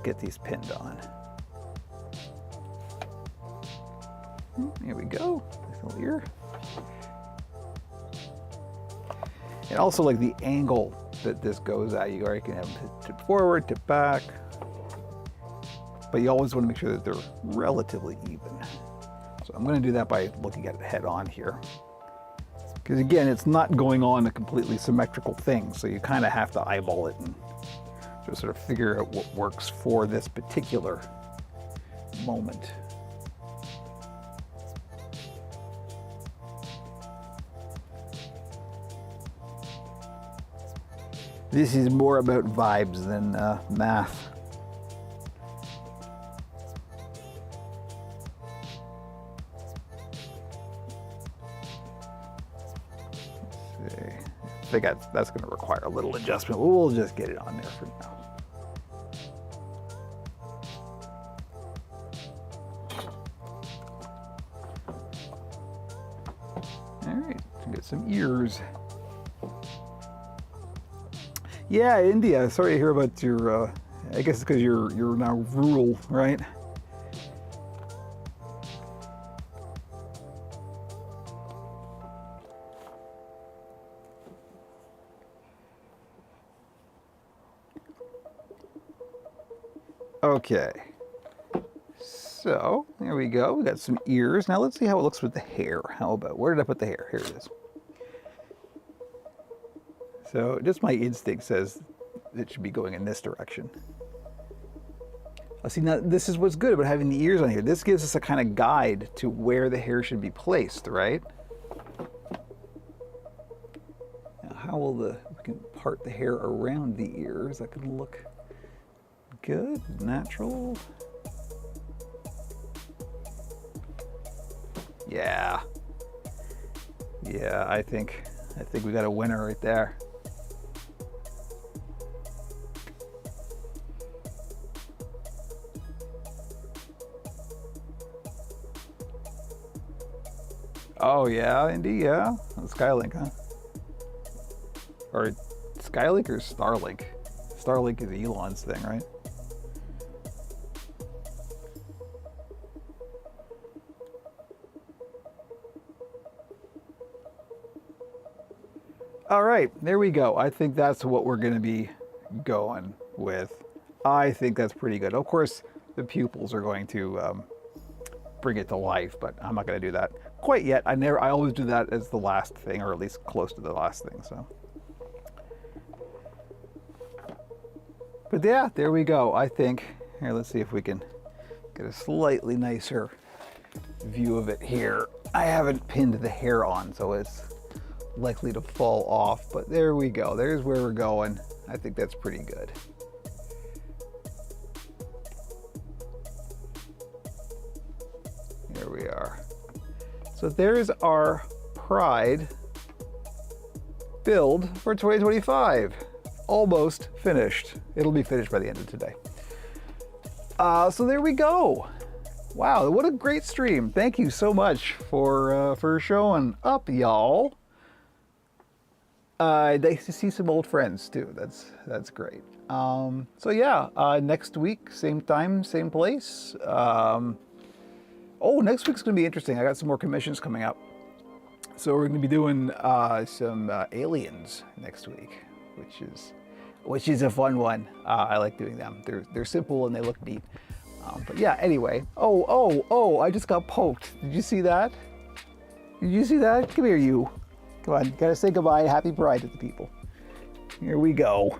get these pinned on. Here we go. Nice little ear. And also, like, the angle that this goes at, you can have them tip forward, tip back, but you always want to make sure that they're relatively even. So I'm going to do that by looking at it head on here. Because again, it's not going on a completely symmetrical thing, so you kind of have to eyeball it and just sort of figure out what works for this particular moment. This is more about vibes than math. Let's see. I think that's going to require a little adjustment. We'll just get it on there for now. All right, get some ears. Yeah, India. Sorry to hear about your. I guess it's because you're now rural, right? Okay. So, there we go. We got some ears. Now let's see how it looks with the hair. How about, where did I put the hair? Here it is. So, just my instinct says it should be going in this direction. See, now this is what's good about having the ears on here. This gives us a kind of guide to where the hair should be placed, right? Now, how will we can part the hair around the ears? That could look good, natural. Yeah. Yeah, I think we got a winner right there. Oh yeah, indeed, yeah. Skylink, huh? Or Skylink or Starlink? Starlink is Elon's thing, right? All right, there we go. I think that's what we're going to be going with. I think that's pretty good. Of course, the pupils are going to bring it to life, but I'm not going to do that quite yet. I always do that as the last thing, or at least close to the last thing. So, but yeah, there we go. I think here. Let's see if we can get a slightly nicer view of it here. I haven't pinned the hair on, so it's likely to fall off, but there we go. There's where we're going. I think that's pretty good. Here we are. So there's our Pride build for 2025. Almost finished. It'll be finished by the end of today. So there we go. Wow, what a great stream. Thank you so much for showing up, y'all. Nice to see some old friends too. That's great. So yeah, next week, same time, same place. Oh, next week's gonna be interesting. I got some more commissions coming up. So we're gonna be doing some aliens next week, which is a fun one. I like doing them. They're simple and they look neat. But yeah, anyway. Oh! I just got poked. Did you see that? Did you see that? Come here, you. Come on, gotta say goodbye. Happy Pride to the people. Here we go.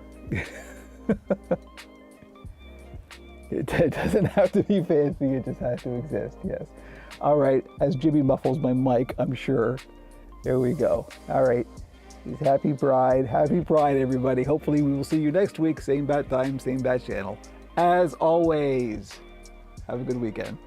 It doesn't have to be fancy, it just has to exist, yes. All right, as Jimmy muffles my mic, I'm sure. There we go. All right, happy Pride, everybody. Hopefully we will see you next week, same bat time, same bat channel. As always, have a good weekend.